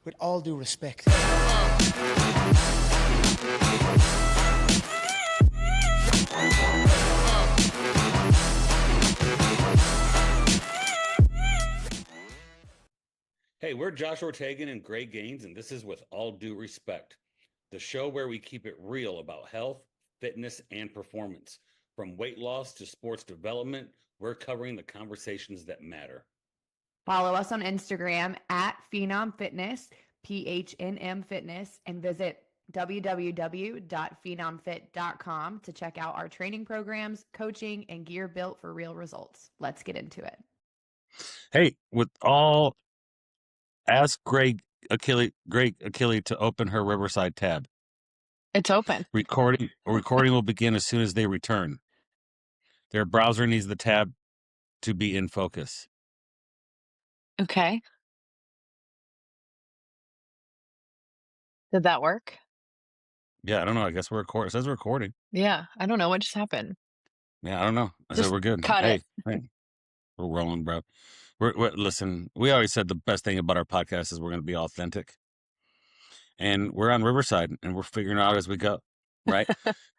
with all due respect. Hey, we're Josh Ortegon and Greg Gaines, and this is With All Due Respect, the show where we keep it real about health, fitness, and performance. From weight loss to sports development, we're covering the conversations that matter. Follow us on Instagram at Phenom Fitness, PHNM Fitness, and visit www.phenomfit.com to check out our training programs, coaching, and gear built for real results. Let's get into it. Hey, ask Greg Achille to open her Riverside tab. It's open. Recording will begin as soon as they return. Their browser needs the tab to be in focus. Okay. Did that work? Yeah, I don't know. I guess we're recording. It says recording. Yeah, I don't know what just happened. Yeah, I don't know. I said Just we're good. cut Hey, it. we're rolling, bro. Listen, we always said the best thing about our podcast is we're going to be authentic. And we're on Riverside and we're figuring it out as we go. Right.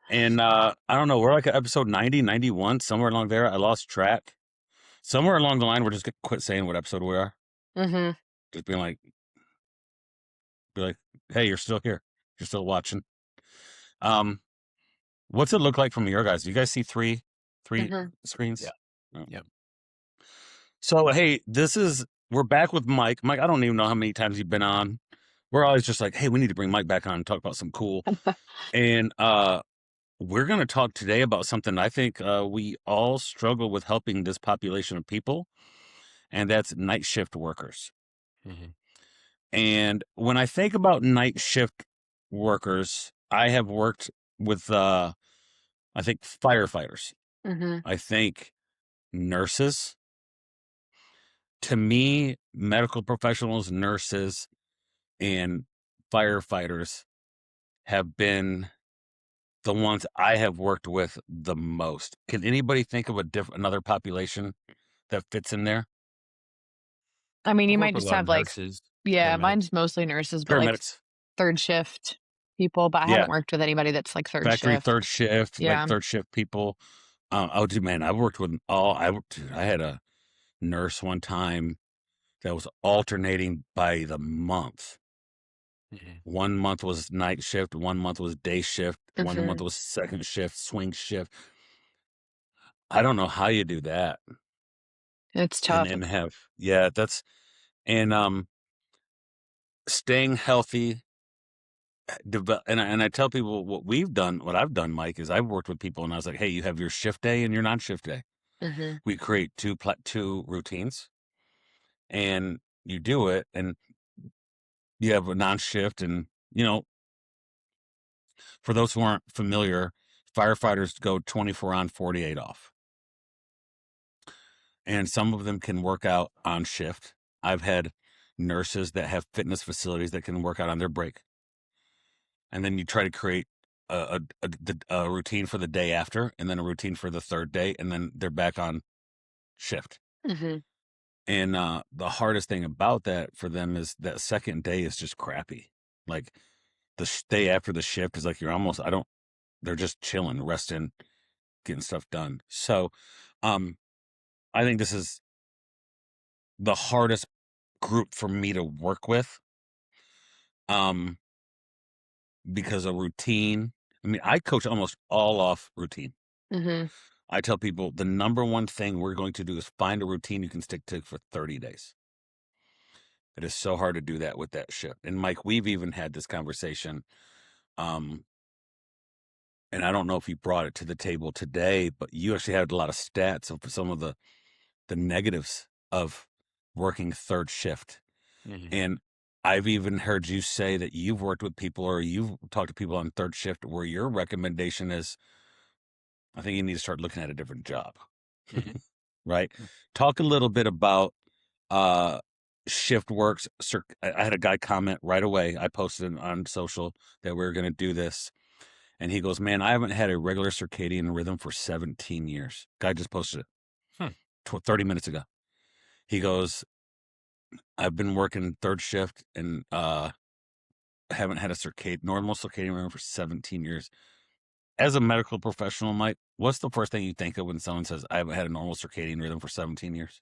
And I don't know. We're like at episode 90, 91, somewhere along there. I lost track. Somewhere along the line, we're just going to quit saying what episode we are. Mm-hmm. Just be like, hey, you're still here. You're still watching. What's it look like from your guys? Do you guys see three screens? Yeah. Oh. Yep. So, hey, we're back with Mike. Mike, I don't even know how many times you've been on. We're always just like, hey, we need to bring Mike back on and talk about some cool. And we're going to talk today about something I think we all struggle with helping this population of people, and that's night shift workers. Mm-hmm. And when I think about night shift workers, I have worked with, I think, firefighters. Mm-hmm. I think nurses. To me, medical professionals, nurses, and firefighters have been the ones I have worked with the most. Can anybody think of another population that fits in there? I mean, you I've might worked with just a lot have of like, nurses, yeah, paramedics. mine's mostly nurses, but like Paramedics, third shift people. But I Yeah. haven't worked with anybody that's like third factory shift. third shift, Yeah. like third shift people. Oh, dude, man, I've worked with all. I had a nurse one time that was alternating by the month. Mhm. 1 month was night shift, 1 month was day shift, 1 Mhm. month was second shift, swing shift. I don't know how you do that. It's tough. And staying healthy. And I tell people what I've done, Mike, is I've worked with people and I was like, hey, you have your shift day and your non-shift day. Mm-hmm. We create two routines and you do it and you have a non-shift. And, for those who aren't familiar, firefighters go 24 on, 48 off. And some of them can work out on shift. I've had nurses that have fitness facilities that can work out on their break. And then you try to create a routine for the day after, and then a routine for the third day, and then they're back on shift. Mm-hmm. And the hardest thing about that for them is that second day is just crappy. Like the day after the shift is like they're just chilling, resting, getting stuff done. So I think this is the hardest group for me to work with. Because a routine, I mean, I coach almost all off routine. Mm-hmm. I tell people the number one thing we're going to do is find a routine you can stick to for 30 days. It is so hard to do that with that shift. And Mike, we've even had this conversation. And I don't know if you brought it to the table today, but you actually had a lot of stats of some of the negatives of working third shift. Mhm. And I've even heard you say that you've worked with people or you've talked to people on third shift where your recommendation is, I think you need to start looking at a different job. Mhm. Right? Talk a little bit about shift works. I had a guy comment right away. I posted on social that we were going to do this. And he goes, man, I haven't had a regular circadian rhythm for 17 years. Guy just posted it 30 minutes ago. He goes, I've been working third shift and haven't had a normal circadian rhythm for 17 years. As a medical professional, Mike, what's the first thing you think of when someone says, I haven't had a normal circadian rhythm for 17 years?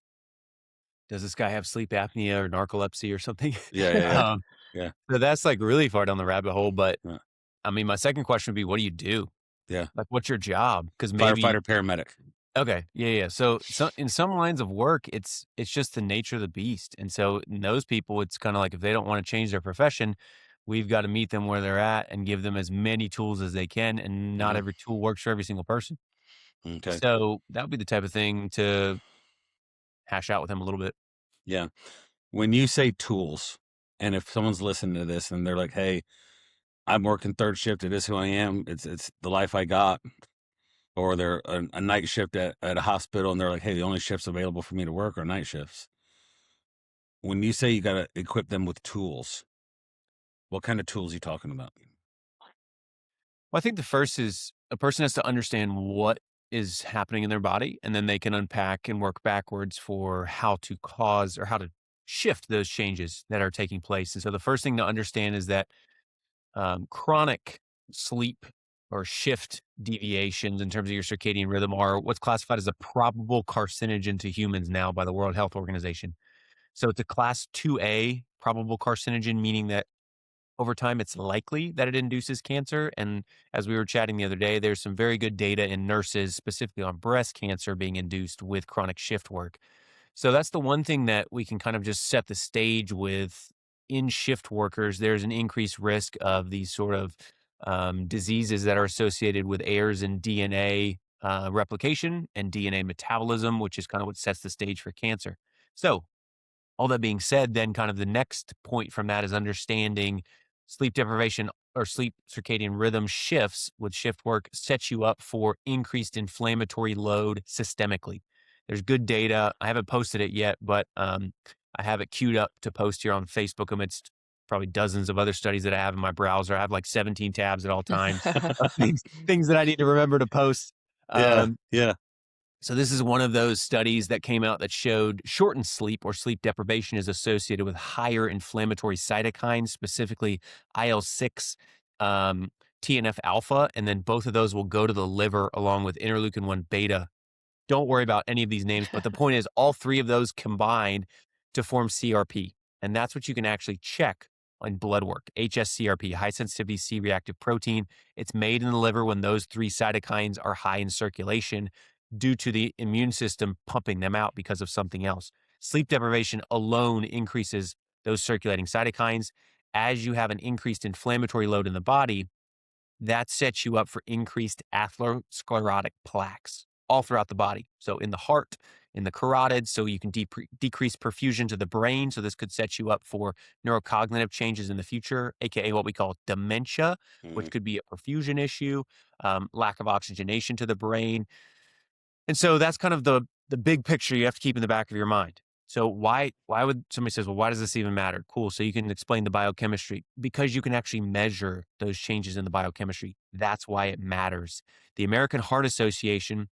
Does this guy have sleep apnea or narcolepsy or something? Yeah. Um, Yeah. so that's like really far down the rabbit hole. But Yeah. I mean, my second question would be, what do you do? Yeah. Like, what's your job? Because maybe Firefighter, paramedic. okay, yeah. So in some lines of work, it's just the nature of the beast. And so in those people, it's kind of like if they don't want to change their profession, we've got to meet them where they're at and give them as many tools as they can. And not Mhm. every tool works for every single person. Okay. So that would be the type of thing to hash out with them a little bit. Yeah. When you say tools, and if someone's listening to this and they're like, hey, I'm working third shift, it is who I am, it's the life I got, or they're a night shift at a hospital and they're like, hey, the only shifts available for me to work are night shifts. When you say you got to equip them with tools, what kind of tools are you talking about? Well, I think the first is a person has to understand what is happening in their body, and then they can unpack and work backwards for how to cause or how to shift those changes that are taking place. And so the first thing to understand is that chronic sleep or shift deviations in terms of your circadian rhythm are what's classified as a probable carcinogen to humans now by the World Health Organization. So it's a class 2A probable carcinogen, meaning that over time it's likely that it induces cancer. And as we were chatting the other day, there's some very good data in nurses, specifically on breast cancer being induced with chronic shift work. So that's the one thing that we can kind of just set the stage with. In shift workers, there's an increased risk of these sort of diseases that are associated with errors in DNA replication and DNA metabolism, which is kind of what sets the stage for cancer. So all that being said, then kind of the next point from that is understanding sleep deprivation or sleep circadian rhythm shifts with shift work sets you up for increased inflammatory load systemically. There's good data. I haven't posted it yet, but I have it queued up to post here on Facebook amidst probably dozens of other studies that I have in my browser. I have like 17 tabs at all times of things that I need to remember to post. Yeah. Um, Yeah. so this is one of those studies that came out that showed shortened sleep or sleep deprivation is associated with higher inflammatory cytokines, specifically IL-6, TNF alpha, and then both of those will go to the liver along with interleukin 1 beta. Don't worry about any of these names, but the point is all three of those combined to form CRP. And that's what you can actually check on blood work. HSCRP, high sensitivity C-reactive protein. It's made in the liver when those three cytokines are high in circulation due to the immune system pumping them out because of something else. Sleep deprivation alone increases those circulating cytokines. As you have an increased inflammatory load in the body, that sets you up for increased atherosclerotic plaques all throughout the body. So in the heart, in the carotid, so you can decrease perfusion to the brain. So this could set you up for neurocognitive changes in the future, aka what we call dementia, which Mhm. could be a perfusion issue, lack of oxygenation to the brain. And so that's kind of the big picture you have to keep in the back of your mind. So why would somebody says, well, why does this even matter? Cool. So you can explain the biochemistry because you can actually measure those changes in the biochemistry. That's why it matters. The American Heart Association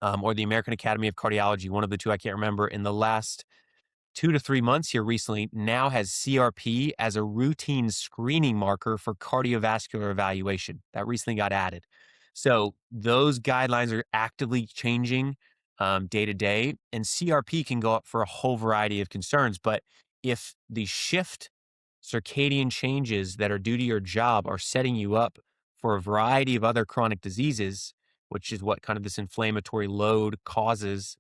or the American Academy of Cardiology, one of the two, I can't remember, in the last 2 to 3 months here recently now has CRP as a routine screening marker for cardiovascular evaluation. That recently got added. So those guidelines are actively changing day to day, and CRP can go up for a whole variety of concerns. But if the shift circadian changes that are due to your job are setting you up for a variety of other chronic diseases, which is what kind of this inflammatory load causes,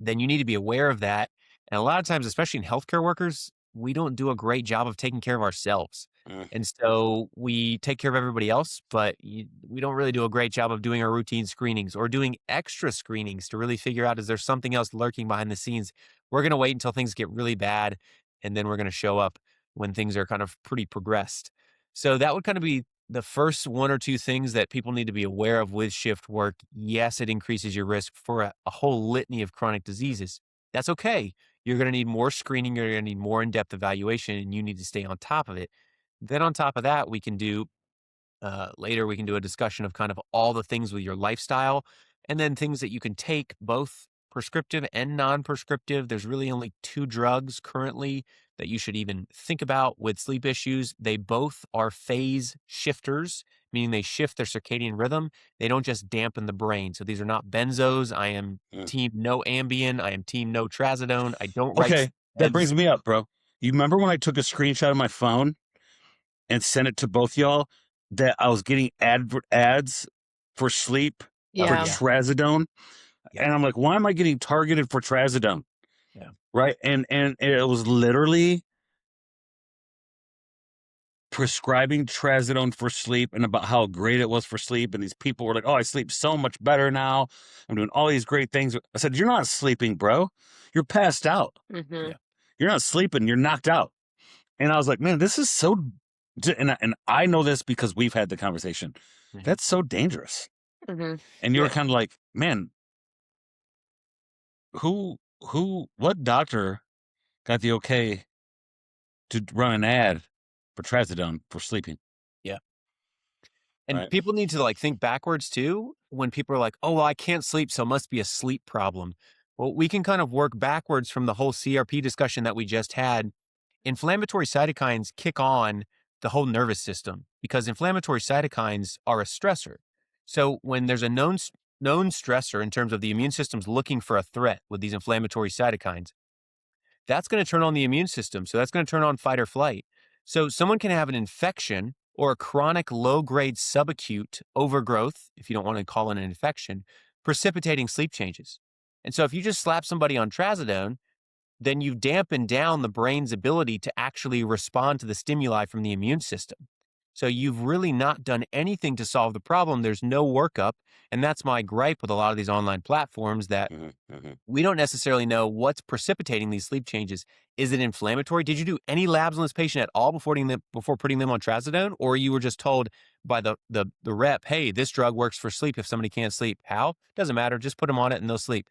then you need to be aware of that. And a lot of times, especially in healthcare workers, we don't do a great job of taking care of ourselves. Mm. And so we take care of everybody else, but we don't really do a great job of doing our routine screenings or doing extra screenings to really figure out, is there something else lurking behind the scenes? We're going to wait until things get really bad, and then we're going to show up when things are kind of pretty progressed. So that would kind of be the first one or two things that people need to be aware of with shift work. Yes, it increases your risk for a whole litany of chronic diseases. That's okay. You're going to need more screening. You're going to need more in-depth evaluation, and you need to stay on top of it. Then on top of that, we can do later, we can do a discussion of kind of all the things with your lifestyle and then things that you can take both prescriptive and non-prescriptive. There's really only 2 drugs currently that you should even think about with sleep issues. They both are phase shifters, meaning they shift their circadian rhythm. They don't just dampen the brain. So these are not benzos. I am team no Ambien. I am team no trazodone. I don't write Okay, that meds. brings me up, bro. You remember when I took a screenshot of my phone and sent it to both y'all that I was getting ads for sleep for Yeah. trazodone? Yeah. And I'm like, why am I getting targeted for trazodone? Yeah. Right. And it was literally prescribing trazodone for sleep and about how great it was for sleep. And these people were like, oh, I sleep so much better now. I'm doing all these great things. I said, you're not sleeping, bro. You're passed out. Mhm. Yeah. You're not sleeping. You're knocked out. And I was like, man, this is so, and I know this because we've had the conversation. That's so dangerous. Mhm. And you were Yeah. kind of like, man, what doctor got the okay to run an ad for trazodone for sleeping? Yeah. And Right. people need to like think backwards too. When people are like, oh, well, I can't sleep, so it must be a sleep problem. Well, we can kind of work backwards from the whole CRP discussion that we just had. Inflammatory cytokines kick on the whole nervous system because inflammatory cytokines are a stressor. So when there's a known stressor in terms of the immune system's looking for a threat with these inflammatory cytokines, that's going to turn on the immune system. So that's going to turn on fight or flight. So someone can have an infection or a chronic low-grade subacute overgrowth, if you don't want to call it an infection, precipitating sleep changes. And so if you just slap somebody on trazodone, then you dampen down the brain's ability to actually respond to the stimuli from the immune system. So you've really not done anything to solve the problem. There's no workup. And that's my gripe with a lot of these online platforms that we don't necessarily know what's precipitating these sleep changes. Is it inflammatory? Did you do any labs on this patient at all before putting them on trazodone? Or you were just told by the rep, hey, this drug works for sleep if somebody can't sleep. How? Doesn't matter. Just put them on it and they'll sleep.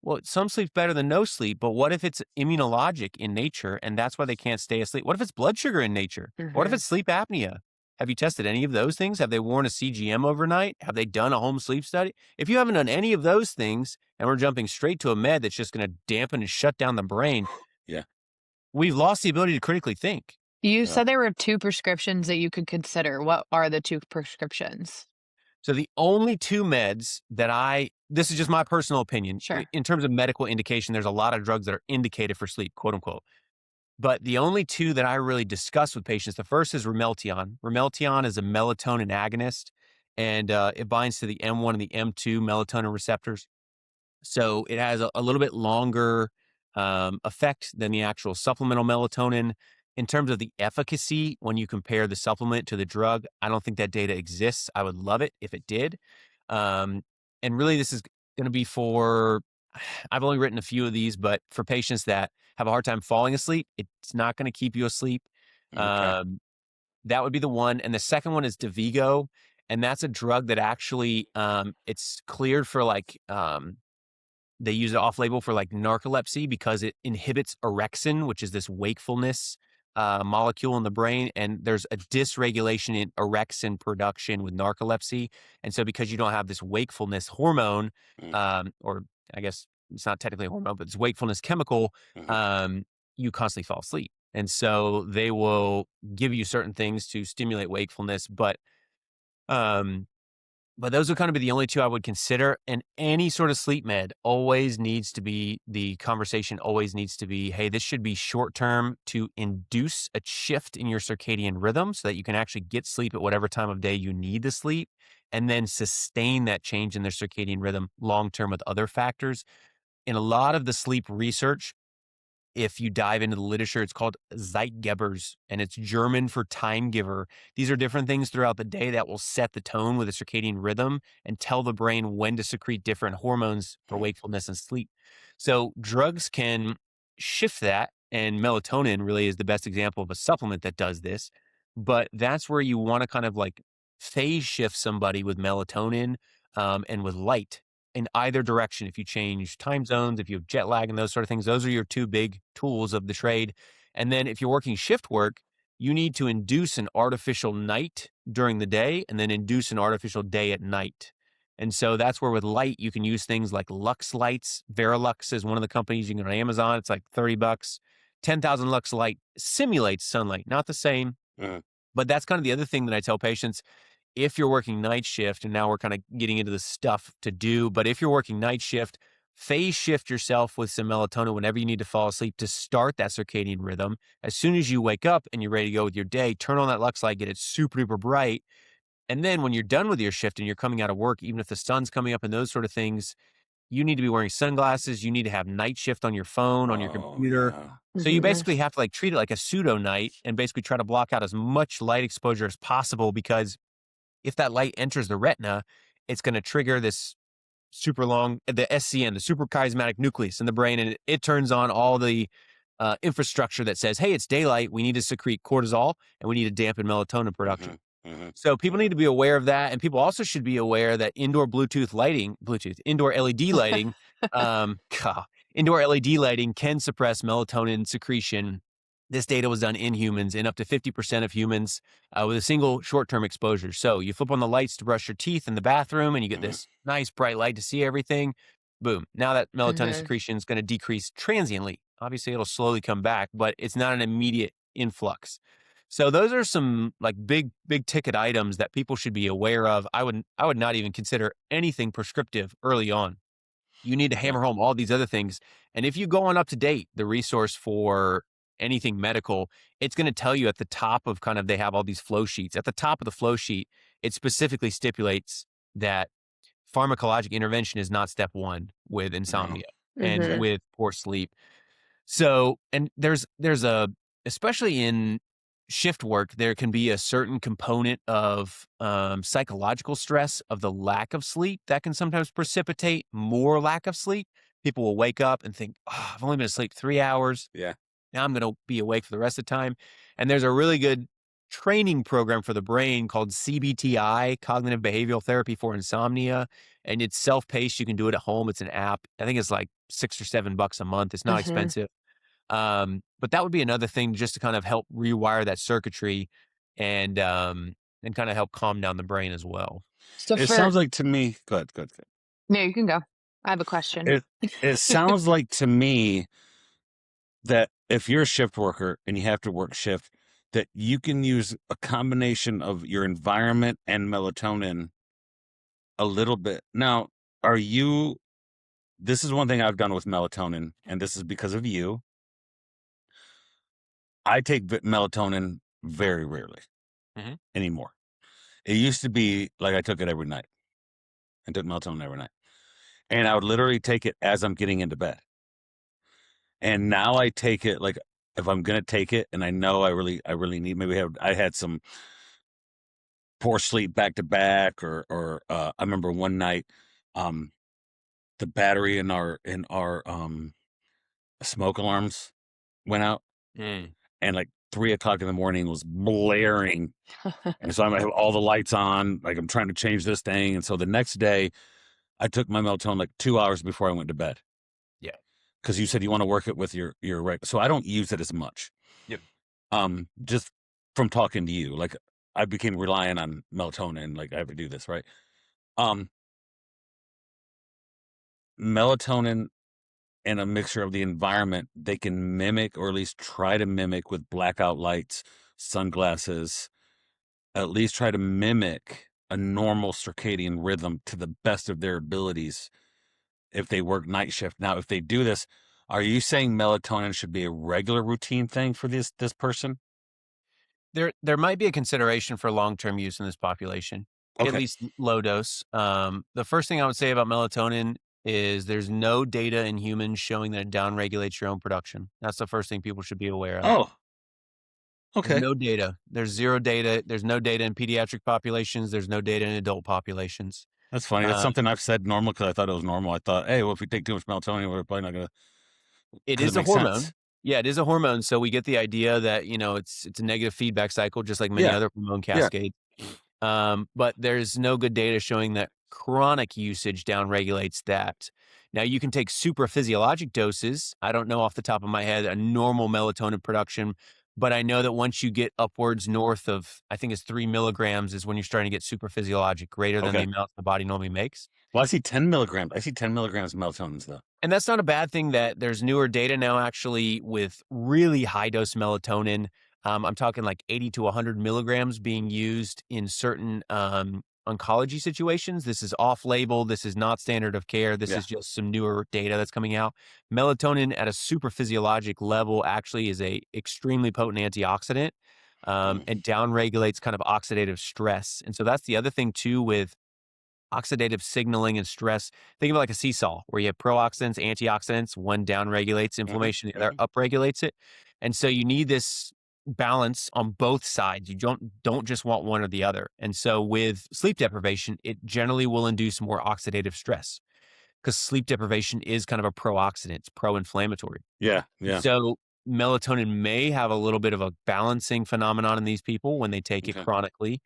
Well, some sleep's better than no sleep, but what if it's immunologic in nature and that's why they can't stay asleep? What if it's blood sugar in nature? What if it's sleep apnea? Have you tested any of those things? Have they worn a CGM overnight? Have they done a home sleep study? If you haven't done any of those things and we're jumping straight to a med that's just going to dampen and shut down the brain, we've lost the ability to critically think. You said there were 2 prescriptions that you could consider. What are the 2 prescriptions? So the only 2 meds that this is just my personal opinion. Sure. In terms of medical indication, there's a lot of drugs that are indicated for sleep, quote unquote. But the only 2 that I really discuss with patients, the first is Ramelteon. Ramelteon is a melatonin agonist, and it binds to the M1 and the M2 melatonin receptors. So it has a little bit longer effect than the actual supplemental melatonin. In terms of the efficacy, when you compare the supplement to the drug, I don't think that data exists. I would love it if it did. And really, this is going to be I've only written a few of these, but for patients that have a hard time falling asleep, it's not going to keep you asleep. Okay. That would be the one. And the second one is Devigo. And that's a drug that actually, it's cleared for they use it off-label for like narcolepsy because it inhibits orexin, which is this wakefulness molecule in the brain. And there's a dysregulation in orexin production with narcolepsy. And so because you don't have this wakefulness hormone, or I guess it's not technically a hormone, but it's wakefulness chemical, you constantly fall asleep. And so they will give you certain things to stimulate wakefulness, but those would kind of be the only 2 I would consider. And any sort of sleep med the conversation always needs to be, hey, this should be short term to induce a shift in your circadian rhythm so that you can actually get sleep at whatever time of day you need to sleep, and then sustain that change in their circadian rhythm long term with other factors. In a lot of the sleep research, if you dive into the literature, it's called Zeitgebers, and it's German for time giver. These are different things throughout the day that will set the tone with a circadian rhythm and tell the brain when to secrete different hormones for wakefulness and sleep. So drugs can shift that, and melatonin really is the best example of a supplement that does this. But that's where you want to kind of like phase shift somebody with melatonin and with light in either direction. If you change time zones, if you have jet lag and those sort of things, those are your 2 big tools of the trade. And then if you're working shift work, you need to induce an artificial night during the day and then induce an artificial day at night. And so that's where with light, you can use things like Lux lights. Verilux is one of the companies. You can go on Amazon. It's like $30. 10,000 lux light simulates sunlight, not the same. Mhm. But that's kind of the other thing that I tell patients. If you're working night shift, and now we're kind of getting into the stuff to do, but if you're working night shift, phase shift yourself with some melatonin whenever you need to fall asleep to start that circadian rhythm. As soon as you wake up and you're ready to go with your day, turn on that Lux light, get it super duper bright. And then when you're done with your shift and you're coming out of work, even if the sun's coming up and those sort of things, you need to be wearing sunglasses. You need to have night shift on your phone, on your Oh, computer. yeah. So you basically Nice. have to like treat it like a pseudo night and basically try to block out as much light exposure as possible, because if that light enters the retina, it's going to trigger this the SCN, the suprachiasmatic nucleus in the brain, and it turns on all the infrastructure that says, hey, it's daylight. We need to secrete cortisol and we need to dampen melatonin production. Mhm, mhm, So people need mhm. to be aware of that. And people also should be aware that indoor LED lighting, indoor LED lighting can suppress melatonin secretion. This data was done in humans, in up to 50% of humans with a single short-term exposure. So you flip on the lights to brush your teeth in the bathroom and you get Mhm. this nice bright light to see everything. Boom. Now that melatonin Mhm. secretion is going to decrease transiently. Obviously, it'll slowly come back, but it's not an immediate influx. So those are some like big ticket items that people should be aware of. I would not even consider anything prescriptive early on. You need to Yeah. hammer home all these other things. And if you go on Up to Date, the resource for anything medical, it's going to tell you at the top of they have all these flow sheets. At the top of the flow sheet, it specifically stipulates that pharmacologic intervention is not step one with No. insomnia and Mhm. with poor sleep. So, and there's especially in shift work, there can be a certain component of psychological stress of the lack of sleep that can sometimes precipitate more lack of sleep. People will wake up and think, oh, I've only been asleep 3 hours. Yeah. Now I'm going to be awake for the rest of the time. And there's a really good training program for the brain called CBTI, Cognitive Behavioral Therapy for Insomnia. And it's self-paced. You can do it at home. It's an app. I think it's like $6 or $7 a month. It's not Mhm. expensive. But that would be another thing just to kind of help rewire that circuitry and kind of help calm down the brain as well. So It for sounds like to me, good. no, you can go. I have a question. It sounds like to me that if you're a shift worker and you have to work shift, that you can use a combination of your environment and melatonin a little bit. Now, this is one thing I've done with melatonin, and this is because of you. I take melatonin very rarely Mhm. anymore. It used to be like I took it every night. I took melatonin every night. And I would literally take it as I'm getting into bed. And now I take it like if I'm gonna take it and I know I really need, I had some poor sleep back to back, or I remember one night um the battery in our smoke alarms went out, Mm. and like 3 o'clock in the morning was blaring. And so I have all the lights on, like I'm trying to change this thing. And so the next day I took my melatonin like 2 hours before I went to bed. Yeah. Because you said you want to work it with your right. So I don't use it as much. Yep. Just from talking to you, like I became reliant on melatonin, like I have to do this, right? Um, Melatonin and a mixture of the environment, they can mimic, or at least try to mimic with blackout lights, sunglasses, at least try to mimic a normal circadian rhythm to the best of their abilities if they work night shift. Now, if they do this, are you saying melatonin should be a regular routine thing for this person? There might be a consideration for long-term use in this population, at Okay. least low dose. The first thing I would say about melatonin is there's no data in humans showing that it downregulates your own production. That's the first thing people should be aware of. Oh, There's okay. no data. There's zero data. There's no data in pediatric populations. There's no data in adult populations. That's funny. That's Uh, something I've said normal because I thought it was normal. I thought, hey, well, if we take too much melatonin, we're probably not going to, It because it is a makes sense. hormone. Yeah, it is a hormone. So we get the idea that, it's a negative feedback cycle, just like many Yeah. other hormone Yeah. cascades. But there's no good data showing that chronic usage downregulates that. Now you can take super physiologic doses. I don't know off the top of my head a normal melatonin production, But I know that once you get upwards north of, I think it's 3 milligrams is when you're starting to get super physiologic, greater than the Okay. amount the body normally makes. Well, I see 10 milligrams. I see 10 milligrams of melatonin though. And that's not a bad thing that there's newer data now actually with really high dose melatonin. I'm talking like 80 to 100 milligrams being used in certain oncology situations. This is off label. This is not standard of care. This Yeah. is just some newer data that's coming out. Melatonin at a super physiologic level actually is a extremely potent antioxidant and downregulates kind of oxidative stress. And so that's the other thing too with oxidative signaling and stress. Think of it like a seesaw where you have pro-oxidants, antioxidants. One downregulates inflammation, the other upregulates it. And so you need this balance on both sides. You don't just want one or the other. And so with sleep deprivation, it generally will induce more oxidative stress because sleep deprivation is kind of a pro-oxidant, it's pro-inflammatory. Yeah. Yeah. So melatonin may have a little bit of a balancing phenomenon in these people when they take it Okay. chronically.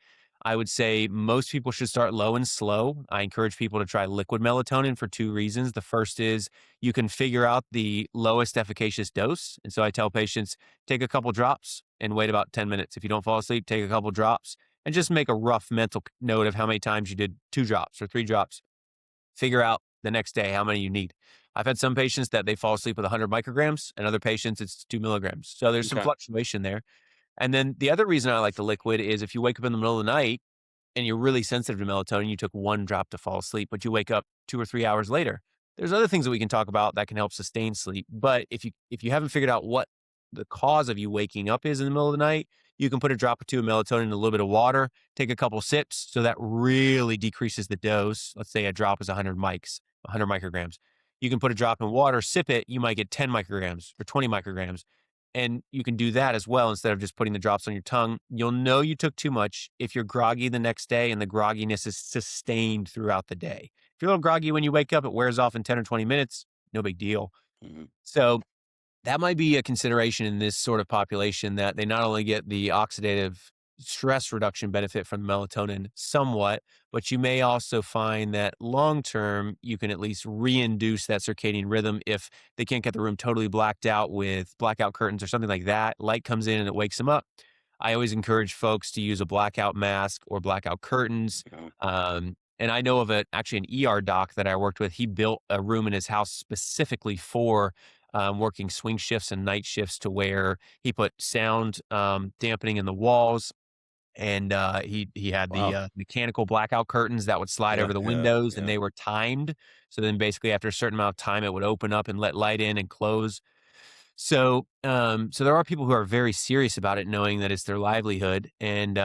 I would say most people should start low and slow. I encourage people to try liquid melatonin for 2 reasons. The first is you can figure out the lowest efficacious dose. And so I tell patients, take a couple drops and wait about 10 minutes. If you don't fall asleep, take a couple drops and just make a rough mental note of how many times you did 2 drops or 3 drops. Figure out the next day how many you need. I've had some patients that they fall asleep with 100 micrograms and other patients it's 2 milligrams. So there's some Okay. fluctuation there. And then the other reason I like the liquid is if you wake up in the middle of the night and you're really sensitive to melatonin, you took 1 drop to fall asleep, but you wake up 2 or 3 hours later. There's other things that we can talk about that can help sustain sleep. But if you haven't figured out what the cause of you waking up is in the middle of the night, you can put a drop or 2 of melatonin in a little bit of water, take a couple sips. So that really decreases the dose. Let's say a drop is 100 micrograms. You can put a drop in water, sip it, you might get 10 micrograms or 20 micrograms. And you can do that as well instead of just putting the drops on your tongue. You'll know you took too much if you're groggy the next day and the grogginess is sustained throughout the day. If you're a little groggy when you wake up, it wears off in 10 or 20 minutes, no big deal. Mhm. So that might be a consideration in this sort of population that they not only get the oxidative stress reduction benefit from melatonin somewhat, but you may also find that long term, you can at least reinduce that circadian rhythm if they can't get the room totally blacked out with blackout curtains or something like that. Light comes in and it wakes them up. I always encourage folks to use a blackout mask or blackout curtains. Okay. And I know of actually an ER doc that I worked with. He built a room in his house specifically for working swing shifts and night shifts to where he put sound dampening in the walls. And he had Wow. the mechanical blackout curtains that would slide Yeah. over the Yeah. windows and Yeah. they were timed. So then basically after a certain amount of time, it would open up and let light in and close. So so there are people who are very serious about it, knowing that it's their livelihood. And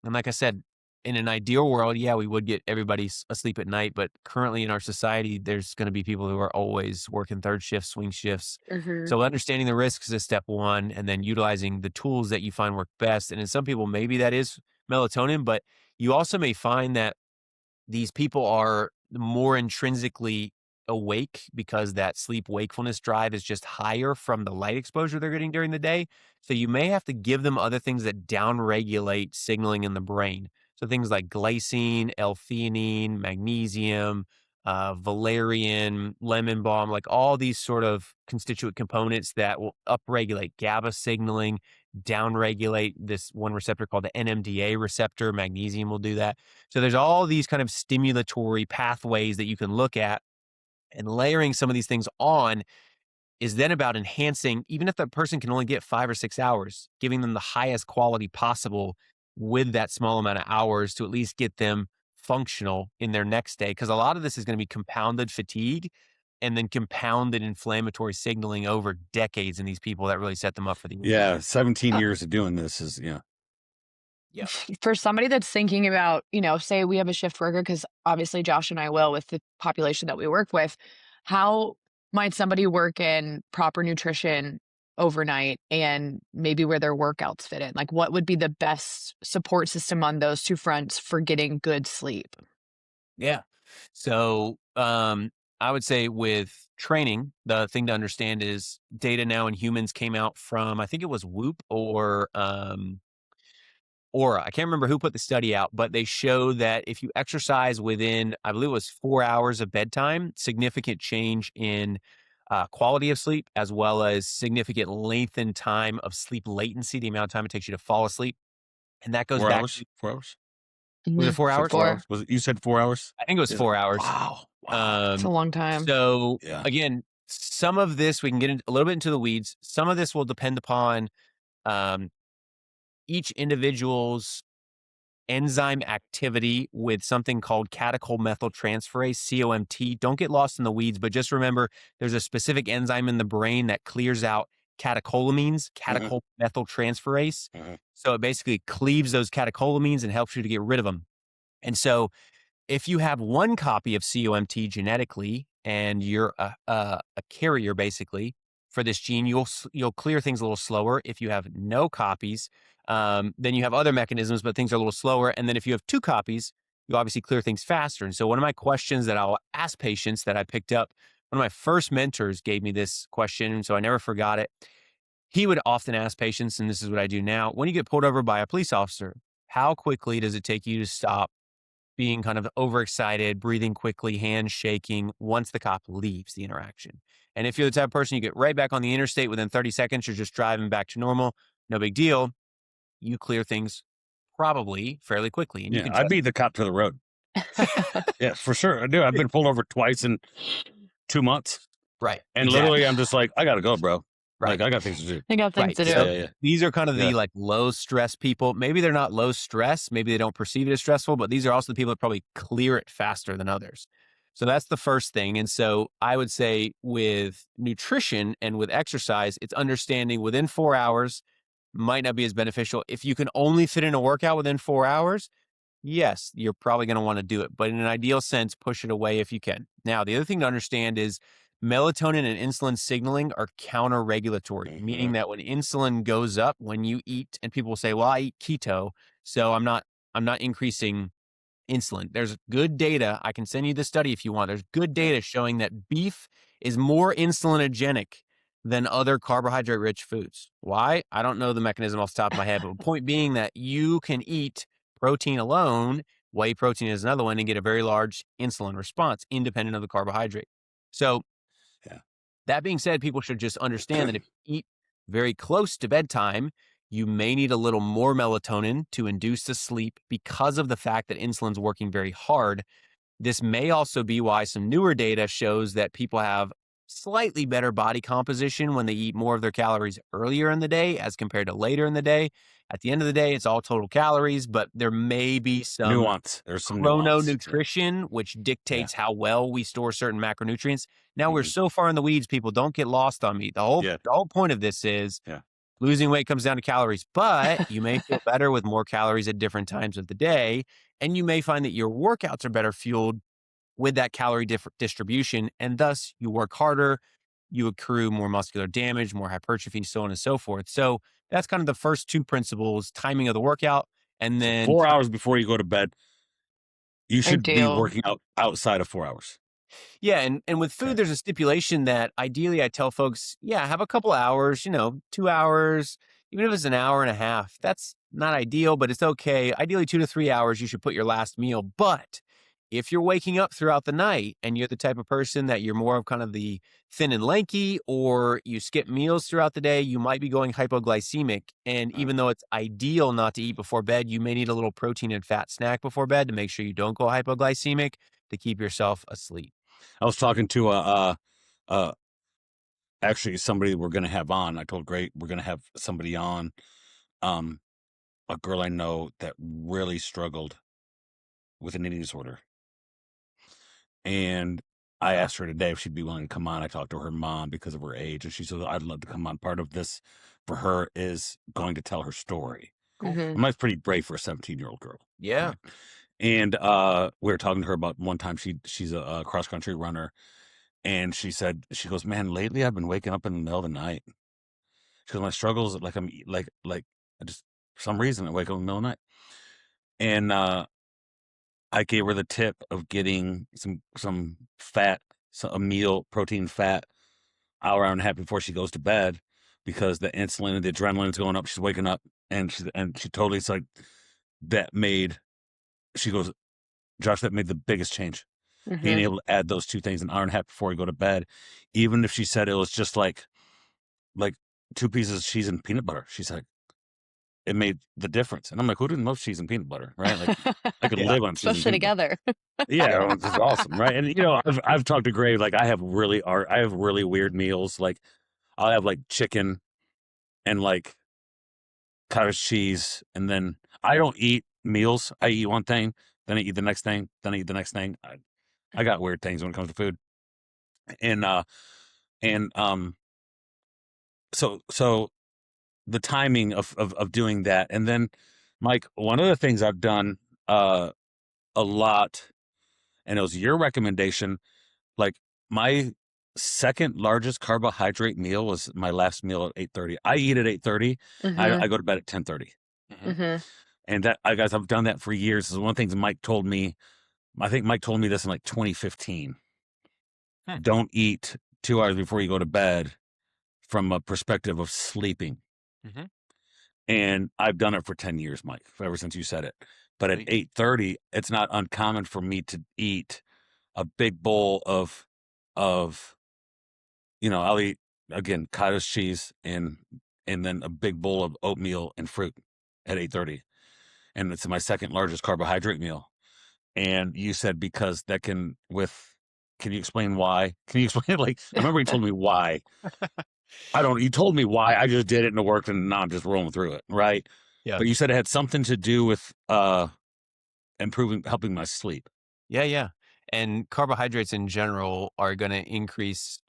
like I said, in an ideal world, yeah, we would get everybody asleep at night. But currently in our society, there's going to be people who are always working third shifts, swing shifts. So understanding the risks is step one, and then utilizing the tools that you find work best. And in some people, maybe that is melatonin, but you also may find that these people are more intrinsically awake because that sleep wakefulness drive is just higher from the light exposure they're getting during the day. So you may have to give them other things that downregulate signaling in the brain. So things like glycine, L-theanine, magnesium, valerian, lemon balm, like all these sort of constituent components that will upregulate GABA signaling, downregulate this one receptor called the NMDA receptor. Magnesium will do that. So there's all these kind of stimulatory pathways that you can look at, and layering some of these things on is then about enhancing, even if that person can only get 5 or 6 hours, giving them the highest quality possible with that small amount of hours to at least get them functional in their next day. Because a lot of this is going to be compounded fatigue and then compounded inflammatory signaling over decades in these people that really set them up for the injury. Yeah. 17 years of doing this is, yeah. For somebody that's thinking about, say we have a shift worker, because obviously Josh and I will with the population that we work with, how might somebody work in proper nutrition overnight and maybe where their workouts fit in? Like, what would be the best support system on those two fronts for getting good sleep? Yeah. So I would say with training, the thing to understand is data now in humans came out from, I think it was Whoop or Aura. I can't remember who put the study out, but they show that if you exercise within, I believe it was 4 hours of bedtime, significant change in quality of sleep, as well as significant lengthened time of sleep latency, the amount of time it takes you to fall asleep. And that goes 4 back hours? to, 4 hours? was it Mhm. 4 You said hours? 4 4. hours? Was it, you said 4 hours? I think it was Yeah. 4 hours. Wow. Wow. It's a long time. So Yeah. again, some of this we can get a little bit into the weeds. Some of this will depend upon each individual's enzyme activity with something called catechol-methyltransferase, COMT. Don't get lost in the weeds, but just remember there's a specific enzyme in the brain that clears out catecholamines, catechol-methyltransferase. So it basically cleaves those catecholamines and helps you to get rid of them. And so if you have one copy of COMT genetically and you're a carrier basically for this gene, you'll clear things a little slower. If you have no copies, then you have other mechanisms, but things are a little slower. And then if you have two copies, you obviously clear things faster. And so one of my questions that I'll ask patients that I picked up, one of my first mentors gave me this question, and so I never forgot it. He would often ask patients, and this is what I do now, when you get pulled over by a police officer, how quickly does it take you to stop being kind of overexcited, breathing quickly, hands shaking once the cop leaves the interaction? And if you're the type of person you get right back on the interstate within 30 seconds, you're just driving back to normal, no big deal. You clear things probably fairly quickly. And you Yeah, can I'd be the cop to the road. Yeah, for sure. I do. I've been pulled over twice in 2 months. Right. And exactly. literally, I'm just like, I got to go, bro. Right. Like, I got things to do. I got things Right. to do. So Yeah. these are kind of Yeah. the like low stress people. Maybe they're not low stress. Maybe they don't perceive it as stressful, but these are also the people that probably clear it faster than others. So that's the first thing. And so I would say with nutrition and with exercise, it's understanding within 4 hours might not be as beneficial. If you can only fit in a workout within 4 hours, yes, you're probably going to want to do it. But in an ideal sense, push it away if you can. Now, the other thing to understand is melatonin and insulin signaling are counter-regulatory, meaning that when insulin goes up when you eat, and people will say, well, I eat keto, so I'm not increasing insulin. There's good data. I can send you the study if you want. There's good data showing that beef is more insulinogenic than other carbohydrate-rich foods. Why? I don't know the mechanism off the top of my head, but the point being that you can eat protein alone, whey protein is another one, and get a very large insulin response independent of the carbohydrate. So that being said, people should just understand that if you eat very close to bedtime, you may need a little more melatonin to induce the sleep because of the fact that insulin's working very hard. This may also be why some newer data shows that people have slightly better body composition when they eat more of their calories earlier in the day as compared to later in the day. At the end of the day, it's all total calories, but there may be some nuance. There's some nuance. chrononutrition, which dictates how well we store certain macronutrients. Now we're so far in the weeds, people, don't get lost on me. The whole point of this is losing weight comes down to calories, but you may feel better with more calories at different times of the day. And you may find that your workouts are better fueled with that calorie distribution. And thus you work harder, you accrue more muscular damage, more hypertrophy, so on and so forth. So that's kind of the first two principles: timing of the workout, and then 4 hours before you go to bed, you should be working out outside of 4 hours. Yeah. And with food, there's a stipulation that ideally I tell folks, have a couple hours, 2 hours, even if it's an hour and a half. That's not ideal, but it's okay. Ideally 2 to 3 hours, you should put your last meal. But if you're waking up throughout the night and you're the type of person that you're more of kind of the thin and lanky, or you skip meals throughout the day, you might be going hypoglycemic. And even though it's ideal not to eat before bed, you may need a little protein and fat snack before bed to make sure you don't go hypoglycemic to keep yourself asleep. I was talking to actually somebody we're going to have on. I told great, we're going to have somebody on, a girl I know that really struggled with an eating disorder. And I asked her today if she'd be willing to come on. I talked to her mom because of her age, and she said, I'd love to come on. Part of this for her is going to tell her story. And that's pretty brave for a 17-year-old girl. Yeah. Right? And we were talking to her about one time she's a cross-country runner. And she goes, man, lately I've been waking up in the middle of the night. She goes, my struggles, like I'm like I just, for some reason, I wake up in the middle of the night. And I gave her the tip of getting some fat, a meal, protein, fat, hour and a half before she goes to bed, because the insulin and the adrenaline is going up. She's waking up, and she totally, it's like, she goes, Josh, that made the biggest change. being Mhm. able to add those two things an hour and a half before we go to bed, even if she said it was just like 2 pieces of cheese and peanut butter. She's like, it made the difference. And I'm like, who didn't love cheese and peanut butter, right? Like, I could Yeah. live on cheese and Especially peanut butter. together. Yeah, well, this is awesome, right? And you know, I've talked to Gray, like I have really weird meals. Like I'll have like chicken and like cottage cheese, and then I don't eat meals. I eat one thing, then I eat the next thing, then I eat the next thing. I got weird things when it comes to food. And and so the timing of doing that. And then Mike, one of the things I've done a lot, and it was your recommendation, like my second largest carbohydrate meal was my last meal at 8:30. I eat at 8:30. Mhm. I go to bed at 10:30. Mhm. And that, I guys, I've done that for years. This is one of the things Mike told me. I think Mike told me this in like 2015. Hmm. Don't eat 2 hours before you go to bed from a perspective of sleeping. Mm-hmm. And I've done it for 10 years, Mike, ever since you said it. But at Sweet. 8:30, it's not uncommon for me to eat a big bowl of, you know, I'll eat again cottage cheese and then a big bowl of oatmeal and fruit at 8:30. And it's my second largest carbohydrate meal. And you said because that can you explain why? Can you explain, like, I remember you told me why. You told me why. I just did it and it worked, and now I'm just rolling through it, right? Yeah. But you said it had something to do with helping my sleep. Yeah, yeah. And carbohydrates in general are going to increase,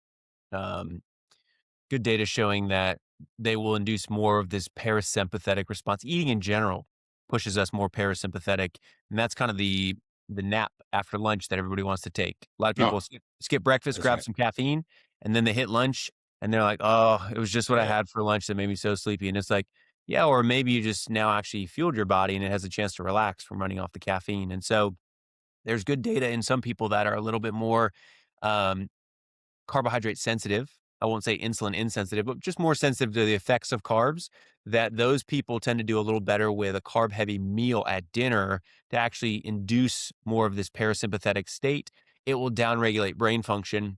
good data showing that they will induce more of this parasympathetic response. Eating in general pushes us more parasympathetic, and that's kind of the nap after lunch that everybody wants to take. A lot of Oh, people skip breakfast, that's grab right. some caffeine, and then they hit lunch, and they're like, "Oh, it was just what I Yeah. had for lunch that made me so sleepy." And it's like, yeah, or maybe you just now actually fueled your body, and it has a chance to relax from running off the caffeine. And so there's good data in some people that are a little bit more um, carbohydrate sensitive. I won't say insulin insensitive, but just more sensitive to the effects of carbs, that those people tend to do a little better with a carb heavy meal at dinner to actually induce more of this parasympathetic state. It will downregulate brain function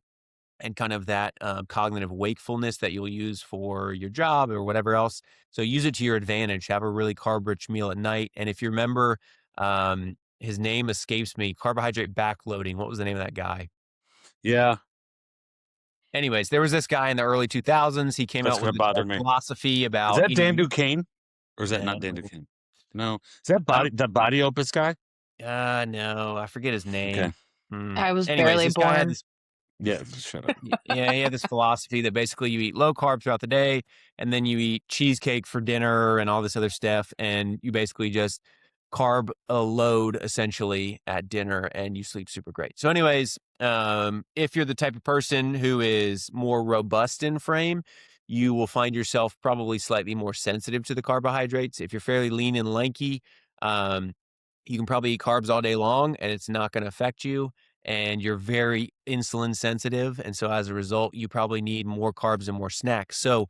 and kind of that cognitive wakefulness that you'll use for your job or whatever else. So use it to your advantage. Have a really carb rich meal at night. And if you remember, his name escapes me, carbohydrate backloading. What was the name of that guy? Yeah. Anyways, there was this guy in the early 2000s. He came That's out with gonna this bother whole me. philosophy Is about that Dan eating. Duquesne? Or is that not Dan No, Duquesne? No. Is that I don't. the body opus guy? No, I forget his Okay. name. I was Anyways, barely this guy had born. this. Yeah, shut up. Yeah, he had this philosophy that basically you eat low carb throughout the day, and then you eat cheesecake for dinner and all this other stuff, and you basically just carb a load essentially at dinner, and you sleep super great. So, anyways, if you're the type of person who is more robust in frame, you will find yourself probably slightly more sensitive to the carbohydrates. If you're fairly lean and lanky, um, you can probably eat carbs all day long, and it's not going to affect you, and you're very insulin sensitive. And so as a result, you probably need more carbs and more snacks. So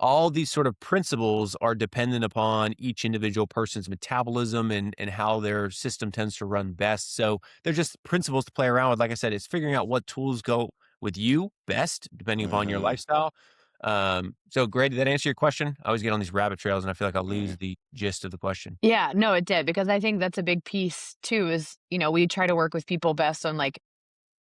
all these sort of principles are dependent upon each individual person's metabolism and how their system tends to run best. So they're just principles to play around with. Like I said, it's figuring out what tools go with you best, depending upon your lifestyle. So great. Did that answer your question? I always get on these rabbit trails and I feel like I'll lose the gist of the question. Yeah, no, it did, because I think that's a big piece too is, we try to work with people best on like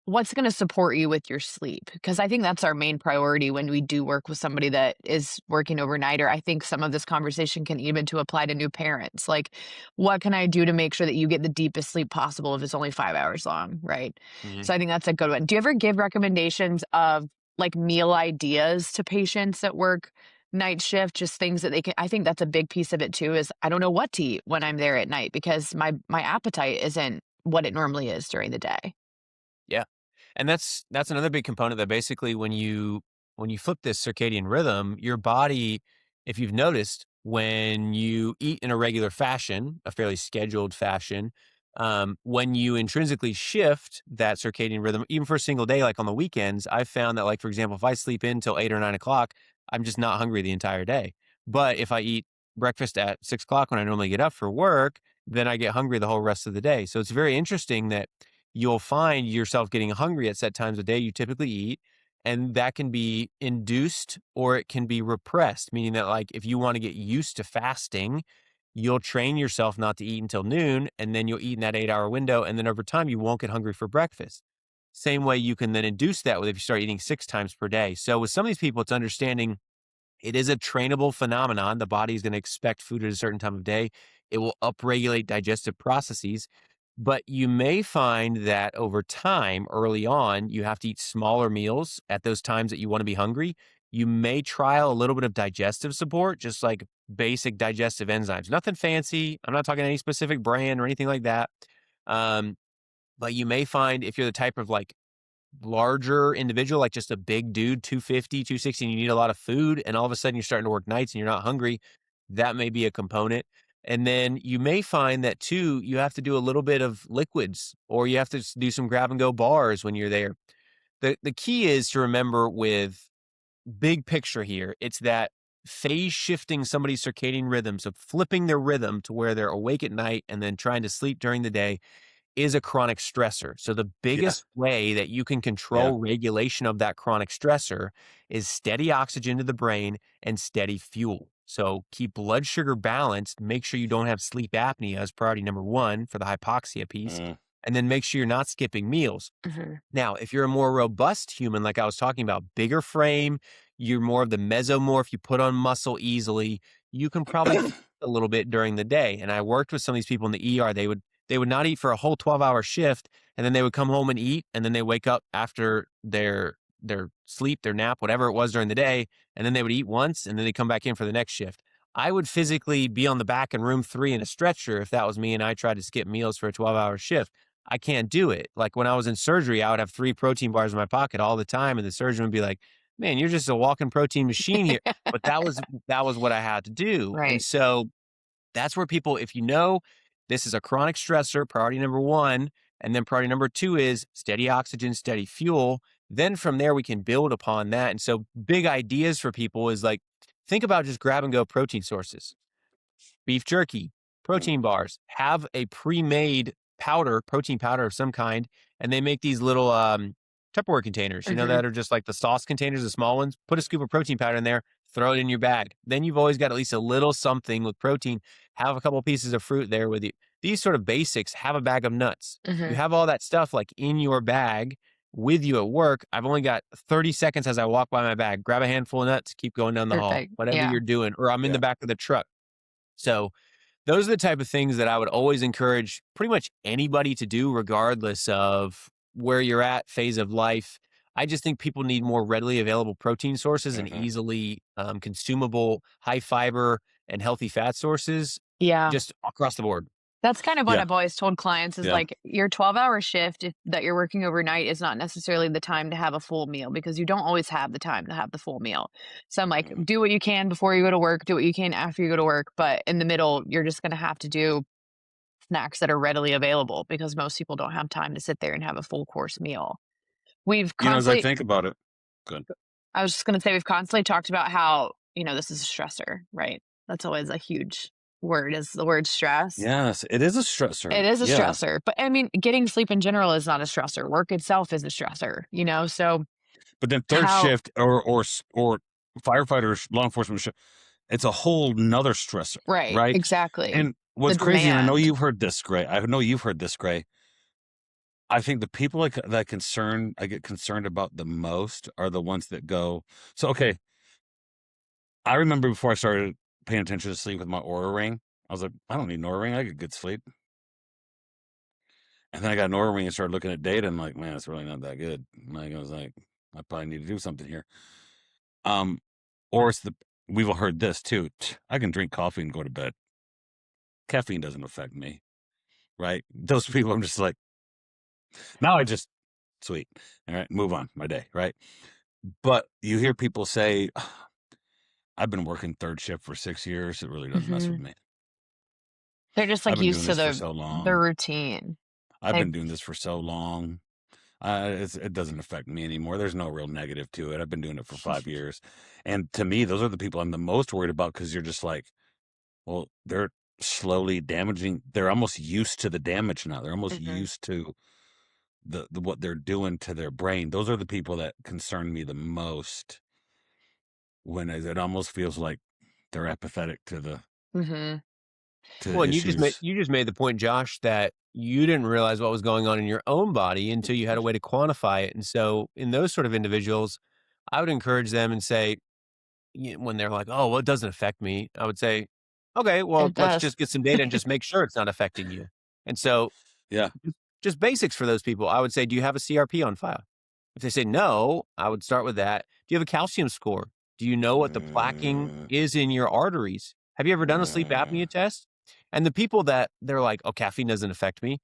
what's going to support you with your sleep, because I think that's our main priority when we do work with somebody that is working overnight. Or I think some of this conversation can even to apply to new parents. Like, what can I do to make sure that you get the deepest sleep possible if it's only 5 hours long, right? Mhm. So I think that's a good one. Do you ever give recommendations of like meal ideas to patients that work night shift, just things that they can? I think that's a big piece of it too, is I don't know what to eat when I'm there at night because my appetite isn't what it normally is during the day. Yeah. And that's another big component that basically when you flip this circadian rhythm, your body, if you've noticed, when you eat in a regular fashion, a fairly scheduled fashion, when you intrinsically shift that circadian rhythm, even for a single day, like on the weekends, I've found that, like, for example, if I sleep in till 8 or 9 o'clock, I'm just not hungry the entire day. But if I eat breakfast at 6 o'clock when I normally get up for work, then I get hungry the whole rest of the day. So it's very interesting that you'll find yourself getting hungry at set times of day you typically eat. And that can be induced or it can be repressed, meaning that like if you want to get used to fasting, you'll train yourself not to eat until noon, and then you'll eat in that 8-hour window. And then over time, you won't get hungry for breakfast. Same way you can then induce that with if you start eating 6 times per day. So with some of these people, it's understanding it is a trainable phenomenon. The body is going to expect food at a certain time of day. It will upregulate digestive processes. But you may find that over time, early on, you have to eat smaller meals at those times that you want to be hungry. You may trial a little bit of digestive support, just like basic digestive enzymes. Nothing fancy. I'm not talking any specific brand or anything like that. But you may find if you're the type of like larger individual, like just a big dude, 250, 260, and you need a lot of food, and all of a sudden you're starting to work nights and you're not hungry, that may be a component. And then you may find that too, you have to do a little bit of liquids or you have to do some grab and go bars when you're there. The key is to remember with big picture here, it's that phase shifting somebody's circadian rhythms of flipping their rhythm to where they're awake at night and then trying to sleep during the day is a chronic stressor. So the biggest way that you can control regulation of that chronic stressor is steady oxygen to the brain and steady fuel. So keep blood sugar balanced, make sure you don't have sleep apnea as priority number 1 for the hypoxia piece, and then make sure you're not skipping meals. Now, if you're a more robust human, like I was talking about, bigger frame, you're more of the mesomorph, you put on muscle easily, you can probably a little bit during the day. And I worked with some of these people in the ER. They would not eat for a whole 12-hour shift, and then they would come home and eat, and then they wake up after their sleep, their nap, whatever it was during the day, and then they would eat once, and then they come back in for the next shift. I would physically be on the back in room 3 in a stretcher if that was me and I tried to skip meals for a 12-hour shift. I can't do it. Like when I was in surgery, I would have 3 protein bars in my pocket all the time, and the surgeon would be like, "Man, you're just a walking protein machine here." But that was what I had to do. Right. And so that's where people, if you know this is a chronic stressor, priority number 1, and then priority number 2 is steady oxygen, steady fuel. Then from there, we can build upon that. And so big ideas for people is like, think about just grab and go protein sources. Beef jerky, protein bars, have a pre-made powder, protein powder of some kind, and they make these little Tupperware containers, that are just like the sauce containers, the small ones. Put a scoop of protein powder in there, throw it in your bag. Then you've always got at least a little something with protein. Have a couple pieces of fruit there with you. These sort of basics, have a bag of nuts. You have all that stuff like in your bag with you at work. I've only got 30 seconds as I walk by my bag. Grab a handful of nuts, keep going down the hall, whatever you're doing, or I'm in the back of the truck. So those are the type of things that I would always encourage pretty much anybody to do, regardless of where you're at, phase of life. I just think people need more readily available protein sources and easily consumable high fiber and healthy fat sources just across the board. That's kind of what I've always told clients is like your 12-hour shift that you're working overnight is not necessarily the time to have a full meal because you don't always have the time to have the full meal. So I'm like, do what you can before you go to work, do what you can after you go to work. But in the middle, you're just going to have to do snacks that are readily available because most people don't have time to sit there and have a full course meal. We've constantly, as I think about it, good. I was just going to say, we've constantly talked about how, this is a stressor, right? That's always a huge word is the word stress. Yes, it is a stressor. It is a stressor. But I mean, getting sleep in general is not a stressor. Work itself is a stressor, so. But then third shift or firefighters, law enforcement shift, it's a whole nother stressor. Right. Exactly. And what's crazy, and I know you've heard this, Gray. I think the people I get concerned about the most are the ones that go, so, okay, I remember before I started paying attention to sleep with my Oura ring, I was like, I don't need an Oura ring. I get good sleep. And then I got an Oura ring and started looking at data and like, man, it's really not that good. And I was like, I probably need to do something here. Or we've all heard this too. I can drink coffee and go to bed. Caffeine doesn't affect me, right? Those people, I'm just like, now I just, sweet. All right, move on my day, right? But you hear people say, I've been working third shift for 6 years. It really doesn't mess with me. They're just like used to the routine. I've been doing this for so long. It doesn't affect me anymore. There's no real negative to it. I've been doing it for 5 years. And to me, those are the people I'm the most worried about because you're just like, well, they're slowly damaging. They're almost used to the damage now. They're almost used to what they're doing to their brain. Those are the people that concern me the most, when it almost feels like they're apathetic to the Mm-hmm. to Well, and issues. you just made the point, Josh, that you didn't realize what was going on in your own body until you had a way to quantify it. And so in those sort of individuals, I would encourage them and say, when they're like, oh, well, it doesn't affect me, I would say, okay, well, It let's does. just get some data and just make sure it's not affecting you. And so Yeah. just basics for those people, I would say, do you have a CRP on file? If they say no, I would start with that. Do you have a calcium score? Do you know what the plaquing is in your arteries? Have you ever done a sleep apnea test? And the people that they're like, oh, caffeine doesn't affect me,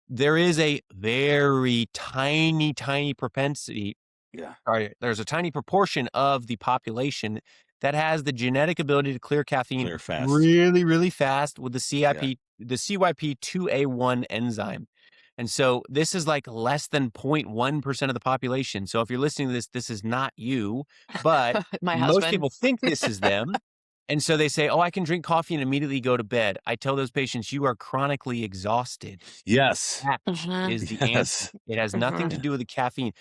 there is a very tiny propensity. Yeah. There's a tiny proportion of the population that has the genetic ability to clear caffeine Clear fast. really, really fast with the CYP2A1 enzyme. And so this is like less than 0.1% of the population. So if you're listening to this, this is not you, but My most husband. people think this is them. And so they say, oh, I can drink coffee and immediately go to bed. I tell those patients, you are chronically exhausted. Yes. That Mhm. is the Yes. answer. It has nothing to do with the caffeine.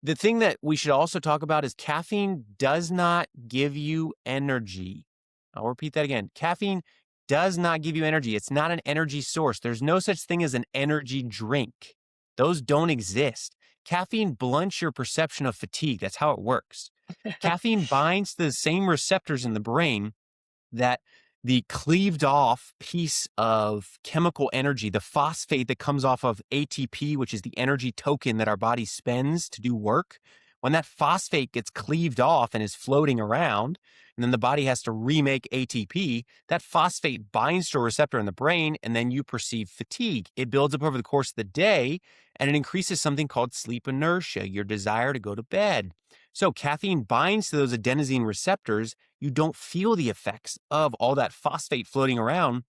The thing that we should also talk about is caffeine does not give you energy. I'll repeat that again. Caffeine does not give you energy. It's not an energy source. There's no such thing as an energy drink. Those don't exist. Caffeine blunts your perception of fatigue. That's how it works. Caffeine binds to the same receptors in the brain that the cleaved off piece of chemical energy, the phosphate that comes off of ATP, which is the energy token that our body spends to do work, when that phosphate gets cleaved off and is floating around, and then the body has to remake ATP, that phosphate binds to a receptor in the brain, and then you perceive fatigue. It builds up over the course of the day, and it increases something called sleep inertia, your desire to go to bed. So caffeine binds to those adenosine receptors. You don't feel the effects of all that phosphate floating around,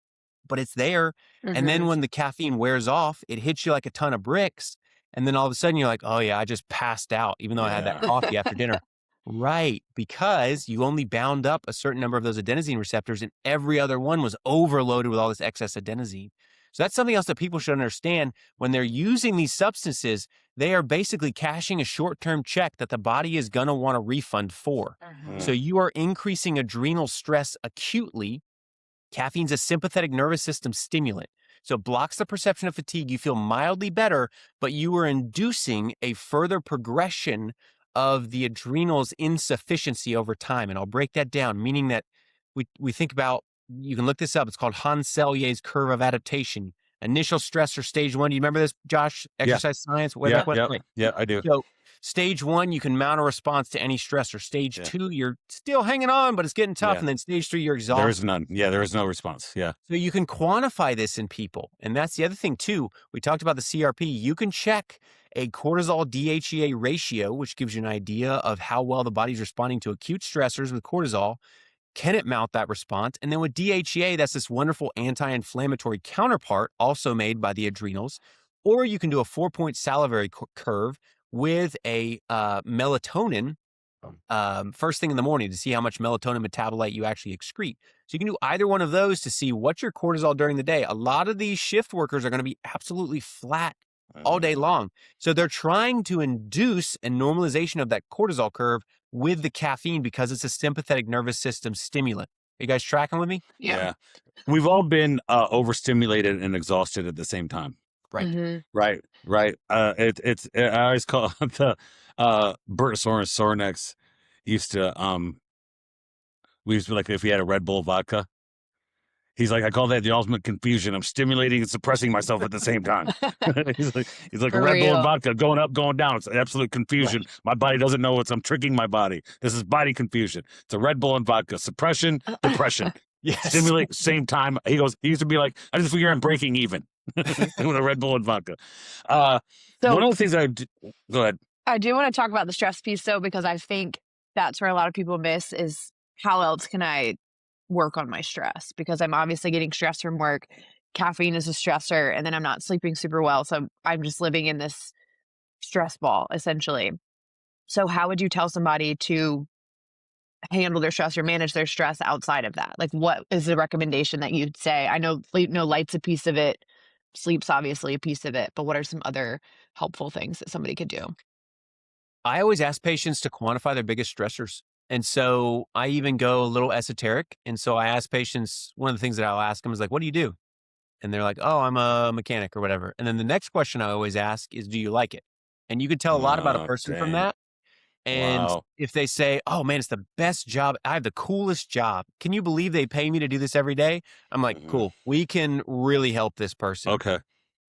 but it's there. And then Mhm. when the caffeine wears off, it hits you like a ton of bricks. And then all of a sudden you're like, oh yeah, I just passed out, even though I had that Yeah. coffee after dinner. Right. Because you only bound up a certain number of those adenosine receptors and every other one was overloaded with all this excess adenosine. So that's something else that people should understand when they're using these substances. They are basically cashing a short-term check that the body is going to want a refund for. Mhm. So you are increasing adrenal stress acutely. Caffeine's a sympathetic nervous system stimulant. So it blocks the perception of fatigue. You feel mildly better, but you are inducing a further progression of the adrenals insufficiency over time. And I'll break that down, meaning that we think about, you can look this up. It's called Hanselier's curve of adaptation. Initial stressor, stage 1. Do you remember this, Josh? Exercise science? Way back when? Yeah, I do. So stage 1, you can mount a response to any stressor. Stage 2, you're still hanging on, but it's getting tough. Yeah. And then stage 3, you're exhausted. There is none. Yeah, there is no response. Yeah. So you can quantify this in people. And that's the other thing too. We talked about the CRP. You can check a cortisol DHEA ratio, which gives you an idea of how well the body's responding to acute stressors with cortisol. Can it mount that response? And then with DHEA, that's this wonderful anti-inflammatory counterpart also made by the adrenals. Or you can do a 4-point salivary curve with a melatonin first thing in the morning to see how much melatonin metabolite you actually excrete. So you can do either one of those to see what's your cortisol during the day. A lot of these shift workers are going to be absolutely flat all day long. So they're trying to induce a normalization of that cortisol curve with the caffeine because it's a sympathetic nervous system stimulant. Are you guys tracking with me? Yeah. We've all been overstimulated and exhausted at the same time. Right. Mhm. Right. I always call it the Bert Sornex used to we used to be like, if he had a Red Bull vodka, he's like, I call that the ultimate confusion. I'm stimulating and suppressing myself at the same time. he's like For a Red Bull real. and vodka going up, going down. It's absolute confusion. My body doesn't know I'm tricking my body. This is body confusion. It's a Red Bull and vodka. Suppression, depression. Yes. Stimulate same time. He used to be like, I just figure I'm breaking even with a Red Bull and vodka. So One of the things go ahead. I do want to talk about the stress piece though, because I think that's where a lot of people miss is how else can I work on my stress? Because I'm obviously getting stress from work. Caffeine is a stressor, and then I'm not sleeping super well. So I'm just living in this stress ball essentially. So how would you tell somebody to handle their stress or manage their stress outside of that? Like, what is the recommendation that you'd say? I know light's a piece of it, sleep's obviously a piece of it, but what are some other helpful things that somebody could do? I always ask patients to quantify their biggest stressors. And so I even go a little esoteric. And so I ask patients, one of the things that I'll ask them is like, what do you do? And they're like, oh, I'm a mechanic or whatever. And then the next question I always ask is, do you like it? And you can tell a lot about a Oh, person from dang. that. And Wow. if they say, oh man, it's the best job, I have the coolest job. Can you believe they pay me to do this every day? I'm like, Mhm. cool, we can really help this person. Okay.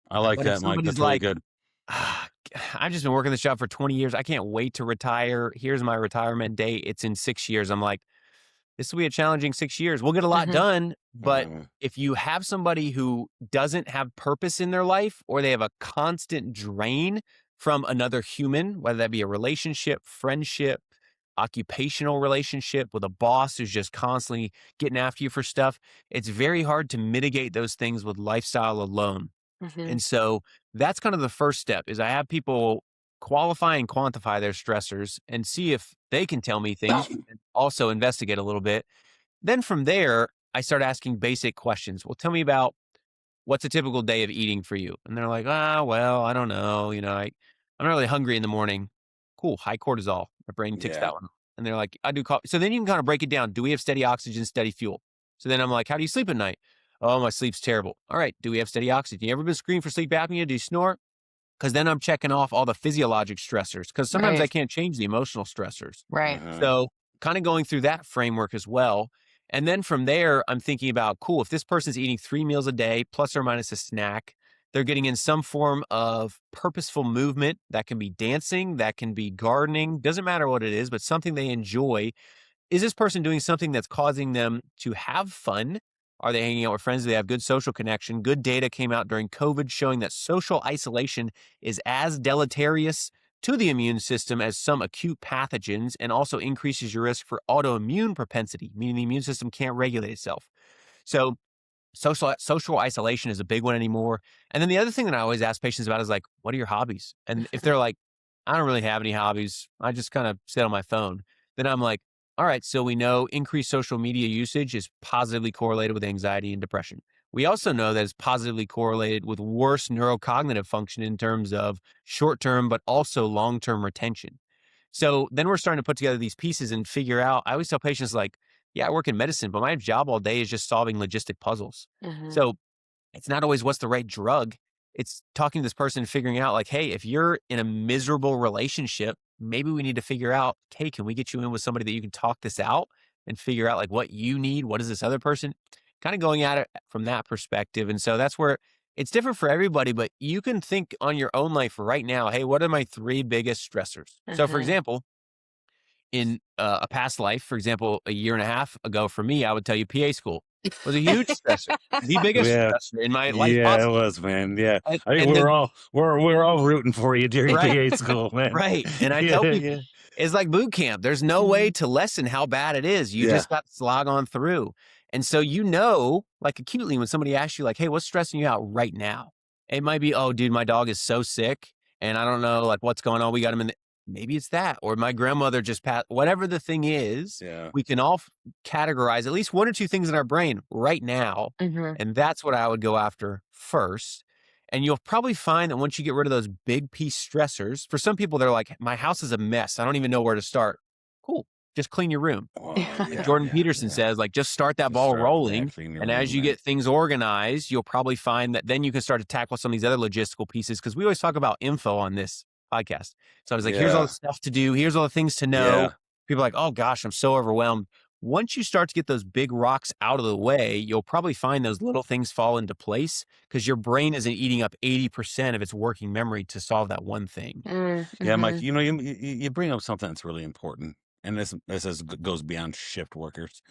I like But if that, Mike. somebody's That's really like, good. I've just been working this job for 20 years. I can't wait to retire. Here's my retirement date. It's in 6 years. I'm like, this will be a challenging 6 years. We'll get a lot done. But Mhm. if you have somebody who doesn't have purpose in their life, or they have a constant drain from another human, whether that be a relationship, friendship, occupational relationship with a boss who's just constantly getting after you for stuff, it's very hard to mitigate those things with lifestyle alone. And so that's kind of the first step is I have people qualify and quantify their stressors and see if they can tell me things and also investigate a little bit. Then from there, I start asking basic questions. Well, tell me about what's a typical day of eating for you? And they're like, well, I don't know. I'm not really hungry in the morning. Cool. High cortisol. My brain ticks Yeah. that one. And they're like, I do coffee. So then you can kind of break it down. Do we have steady oxygen, steady fuel? So then I'm like, how do you sleep at night? Oh, my sleep's terrible. All right. Do we have steady oxygen? You ever been screened for sleep apnea? Do you snore? Because then I'm checking off all the physiologic stressors. Because sometimes I Right. can't change the emotional stressors. Right. Mhm. So kind of going through that framework as well. And then from there, I'm thinking about, cool, if this person's eating 3 meals a day, plus or minus a snack, they're getting in some form of purposeful movement. That can be dancing, that can be gardening, doesn't matter what it is, but something they enjoy. Is this person doing something that's causing them to have fun? Are they hanging out with friends? Do they have good social connection? Good data came out during COVID showing that social isolation is as deleterious to the immune system as some acute pathogens, and also increases your risk for autoimmune propensity, meaning the immune system can't regulate itself. So social isolation is a big one anymore. And then the other thing that I always ask patients about is like, what are your hobbies? And if they're like, I don't really have any hobbies, I just kind of sit on my phone, then I'm like, all right, so we know increased social media usage is positively correlated with anxiety and depression. We also know that it's positively correlated with worse neurocognitive function in terms of short-term, but also long-term retention. So then we're starting to put together these pieces and figure out. I always tell patients like, yeah, I work in medicine, but my job all day is just solving logistic puzzles. So it's not always what's the right drug. It's talking to this person and figuring out like, hey, if you're in a miserable relationship, maybe we need to figure out, hey, can we get you in with somebody that you can talk this out and figure out like what you need? What is this other person? Kind of going at it from that perspective. And so that's where it's different for everybody, but you can think on your own life right now, hey, what are my 3 biggest stressors? So for example, in a past life, for example, a year and a half ago for me, I would tell you PA school was a huge stressor, the biggest Yeah. stressor in my life Yeah, it possible. was, man. Yeah. I think And we're then all we're all rooting for you during right, PA school, man. right. And I tell Yeah, people, yeah. it's like boot camp. There's no way to lessen how bad it is. You Yeah. just got to slog on through. And so, like acutely when somebody asks you like, hey, what's stressing you out right now? It might be, oh, dude, my dog is so sick and I don't know like what's going on. We got him in maybe it's that, or my grandmother just passed, whatever the thing is, Yeah. we can all categorize at least 1 or 2 things in our brain right now. And that's what I would go after first. And you'll probably find that once you get rid of those big piece stressors, for some people, they're like, my house is a mess. I don't even know where to start. Cool. Just clean your room. Well, Like yeah, Jordan yeah, Peterson yeah. says, like, just start that Just ball start with that, rolling. clean your And as room, you man. get things organized, you'll probably find that then you can start to tackle some of these other logistical pieces. Cause we always talk about info on this podcast. So I was like, here's all the Yeah. stuff to do. Here's all the things to know. Yeah. People are like, oh gosh, I'm so overwhelmed. Once you start to get those big rocks out of the way, you'll probably find those little things fall into place because your brain isn't eating up 80% of its working memory to solve that one thing. Yeah, Mike, you bring up something that's really important. And goes beyond shift workers.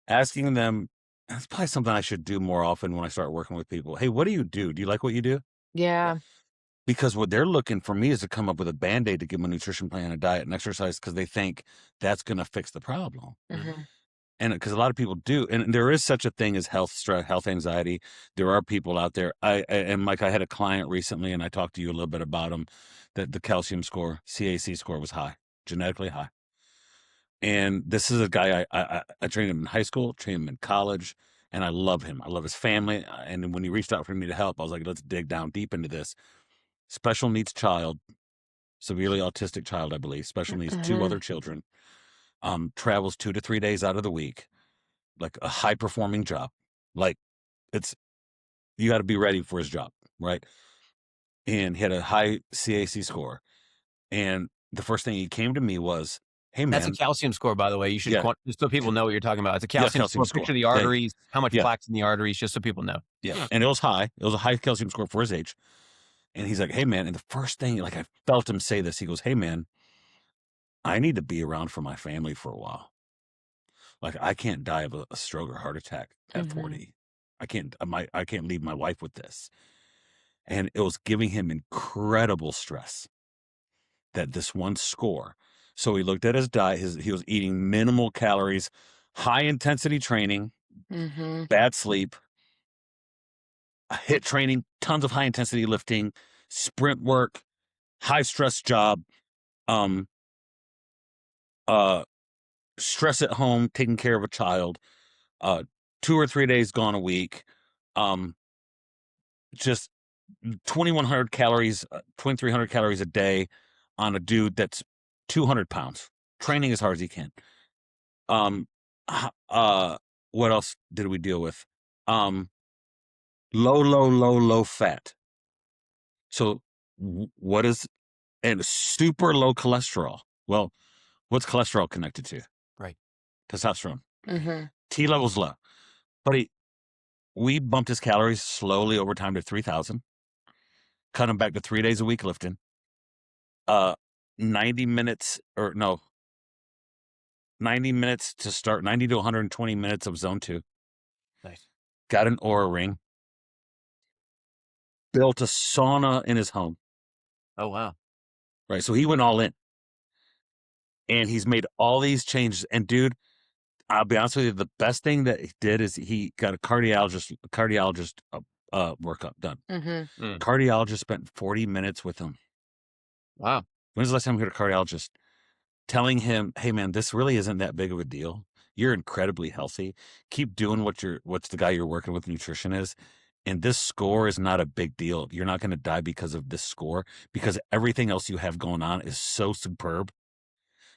Asking them, that's probably something I should do more often when I start working with people. Hey, what do you do? Do you like what you do? Yeah. Because what they're looking for me is to come up with a Band-Aid to give them a nutrition plan, a diet, and exercise because they think that's going to fix the problem. And because a lot of people do, and there is such a thing as health stress, health anxiety. There are people out there. And Mike, I had a client recently, and I talked to you a little bit about him, that the calcium score, CAC score, was high, genetically high. And this is a guy I trained him in high school, trained him in college, and I love him. I love his family. And when he reached out for me to help, I was like, let's dig down deep into this. Special needs child, severely autistic child, I believe. Special needs, 2 other children. Travels 2 to 3 days out of the week, like a high performing job. Like you got to be ready for his job, right? And he had a high CAC score. And the first thing he came to me was, hey, man. That's a calcium score, by the way. You should, just so people know what you're talking about. It's a calcium, calcium score. score. Picture the arteries, how much plaque's in the arteries, just so people know. Yeah. And it was high. It was a high calcium score for his age. And he's like, hey, man. And the first thing, like, I felt him say this. He goes, hey, man, I need to be around for my family for a while. Like, I can't die of a stroke or heart attack at 40. I can't leave my wife with this. And it was giving him incredible stress that this one score. So he looked at his diet. He was eating minimal calories, high intensity training, bad sleep, HIIT training, tons of high intensity lifting, sprint work, high stress job, stress at home, taking care of a child, 2 or 3 days gone a week, just 2,100 calories, 2,300 calories a day on a dude that's 200 pounds, training as hard as he can. What else did we deal with? Low fat. So what is, and super low cholesterol. Well, what's cholesterol connected to? Right. Testosterone. T levels low. But we bumped his calories slowly over time to 3,000. Cut him back to 3 days a week lifting. 90 minutes to start, 90 to 120 minutes of zone 2. Nice. Got an Oura ring. Built a sauna in his home. Oh, wow. Right. So he went all in. And he's made all these changes. And dude, I'll be honest with you, the best thing that he did is he got a cardiologist workup done. Cardiologist spent 40 minutes with him. Wow. When's the last time we heard a cardiologist telling him, hey man, this really isn't that big of a deal. You're incredibly healthy. Keep doing what's the guy you're working with nutrition is. And this score is not a big deal. You're not going to die because of this score, because everything else you have going on is so superb.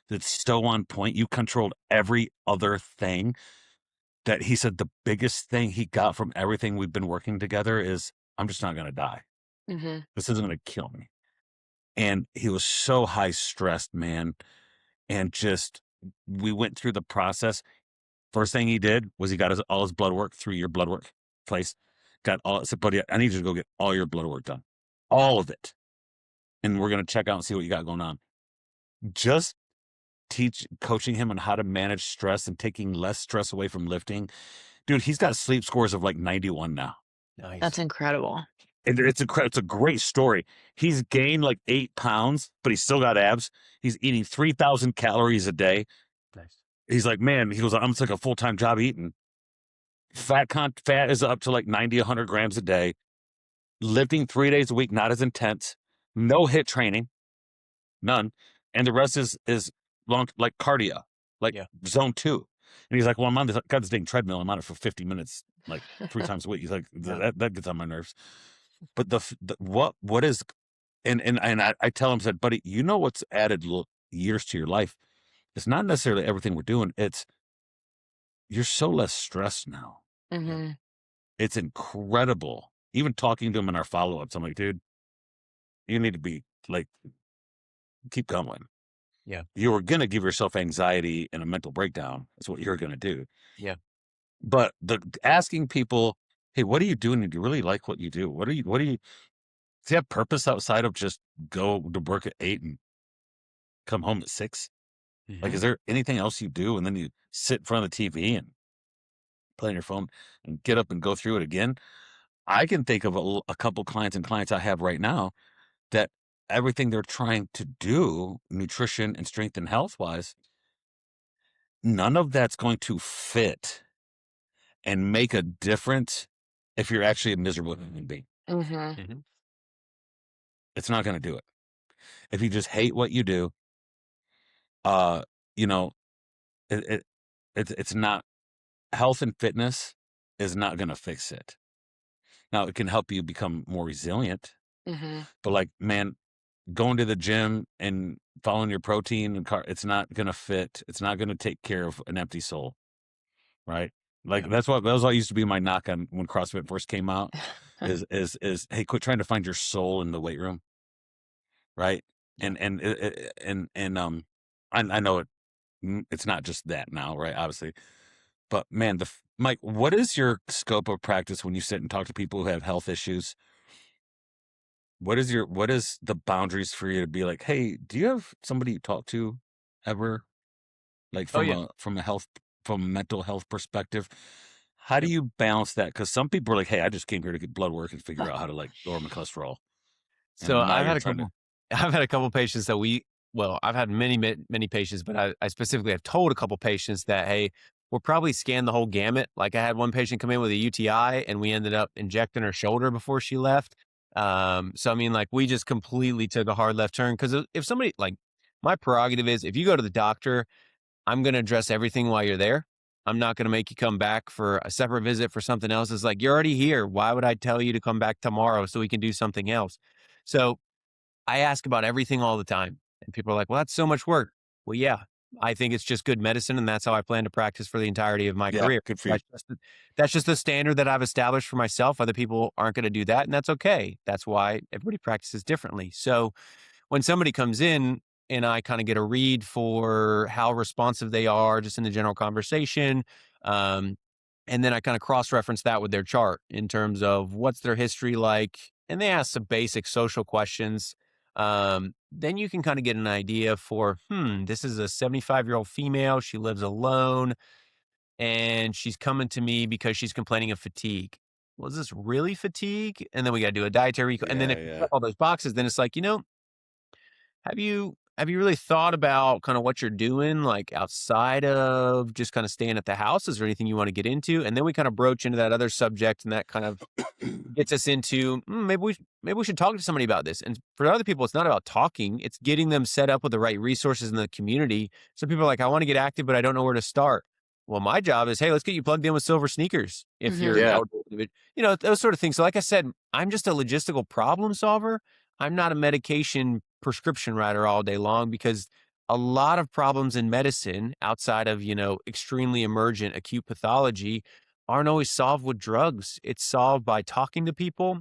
That's so on point. You controlled every other thing. That he said the biggest thing he got from everything we've been working together is, I'm just not going to die. This isn't going to kill me. And he was so high stressed, man. And just, we went through the process. First thing he did was he got all his blood work through your blood work place. Got all, I said, buddy, I need you to go get all your blood work done. All of it. And we're going to check out and see what you got going on. Just coaching him on how to manage stress and taking less stress away from lifting. Dude, he's got sleep scores of like 91 now. Nice. That's incredible. And it's a great story. He's gained like 8 pounds, but he's still got abs. He's eating 3,000 calories a day. Nice. He's like, man, he goes, I'm just like a full-time job eating. Fat is up to like 90, 100 grams a day. Lifting 3 days a week, not as intense. No HIIT training, none. And the rest is long, like cardio, like zone 2. And he's like, well, got this dang treadmill. I'm on it for 50 minutes, like 3 times a week. He's like, that gets on my nerves. But what is, and I tell him, said, buddy, you know what's added years to your life? It's not necessarily everything we're doing. It's, you're so less stressed now. It's incredible. Even talking to him in our follow-ups, I'm like, dude, you need to be like, keep going. Yeah. You were going to give yourself anxiety and a mental breakdown. That's what you're going to do. Yeah. But asking people, hey, what are you doing? Do you really like what you do? Do you have purpose outside of just go to work at 8 and come home at 6? Like, is there anything else you do? And then you sit in front of the TV and play on your phone and get up and go through it again. I can think of a couple clients I have right now that everything they're trying to do, nutrition and strength and health wise, none of that's going to fit and make a difference if you're actually a miserable human being. It's not going to do it. If you just hate what you do, it's not health and fitness is not going to fix it. Now, it can help you become more resilient, but like, man, going to the gym and following your protein and it's not going to fit. It's not going to take care of an empty soul, right? Like, that was what used to be my knock on when CrossFit first came out is, hey, quit trying to find your soul in the weight room, right? And I know it's not just that now, right? Obviously, but man, Mike, what is your scope of practice when you sit and talk to people who have health issues? What is the boundaries for you to be like, hey, do you have somebody you talk to ever, like Oh from yeah. a mental health perspective? How do you balance that? Because some people are like, hey, I just came here to get blood work and figure out how to like lower my cholesterol. So And now I've you're had a trying to, couple. I've had a couple patients that I've had many patients, but I specifically have told a couple patients that, hey, we'll probably scan the whole gamut. Like I had one patient come in with a UTI, and we ended up injecting her shoulder before she left. So I mean, like we just completely took a hard left turn because if somebody like my prerogative is if you go to the doctor, I'm going to address everything while you're there. I'm not going to make you come back for a separate visit for something else. It's like, you're already here. Why would I tell you to come back tomorrow so we can do something else? So I ask about everything all the time. And people are like, well, that's so much work. Well, yeah, I think it's just good medicine. And that's how I plan to practice for the entirety of my yeah, career. good for you. That's just the standard that I've established for myself. Other people aren't going to do that. And that's okay. That's why everybody practices differently. So when somebody comes in and I kind of get a read for how responsive they are just in the general conversation, and then I kind of cross-reference that with their chart in terms of what's their history like, and they ask some basic social questions. Then you can kind of get an idea for, this is a 75-year-old female. She lives alone, and she's coming to me because she's complaining of fatigue. Well, is this really fatigue? And then we got to do a dietary, and then if you check all those boxes, then it's like, have you really thought about kind of what you're doing, like outside of just kind of staying at the house? Is there anything you want to get into? And then we kind of broach into that other subject, and that kind of gets us into maybe we should talk to somebody about this. And for other people, it's not about talking; it's getting them set up with the right resources in the community. Some people are like, I want to get active, but I don't know where to start. Well, my job is, hey, let's get you plugged in with Silver Sneakers if you're Yeah. eligible. Those sort of things. So, like I said, I'm just a logistical problem solver. I'm not a medication prescription writer all day long because a lot of problems in medicine outside of, extremely emergent acute pathology aren't always solved with drugs. It's solved by talking to people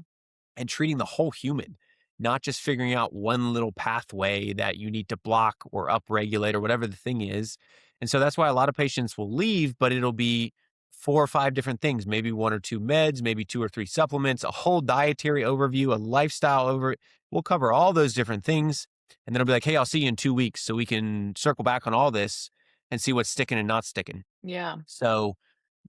and treating the whole human, not just figuring out one little pathway that you need to block or upregulate or whatever the thing is. And so that's why a lot of patients will leave, but it'll be 4 or 5 different things, maybe 1 or 2 meds, maybe 2 or 3 supplements, a whole dietary overview, a lifestyle over. We'll cover all those different things. And then I'll be like, hey, I'll see you in 2 weeks so we can circle back on all this and see what's sticking and not sticking. Yeah. So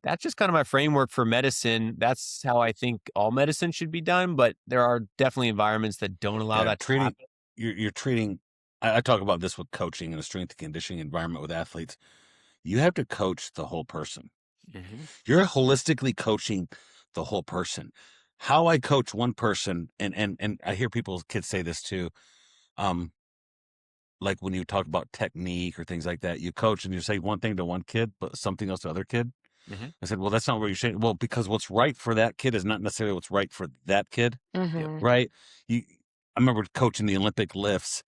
that's just kind of my framework for medicine. That's how I think all medicine should be done. But there are definitely environments that don't allow that to happen. You're treating. I talk about this with coaching in a strength and conditioning environment with athletes. You have to coach the whole person. You're holistically coaching the whole person. How I coach one person, and I hear kids say this too. Like when you talk about technique or things like that, you coach and you say one thing to one kid, but something else to other kid. I said, well, that's not what you're saying. Well, because what's right for that kid is not necessarily what's right for that kid, right? I remember coaching the Olympic lifts.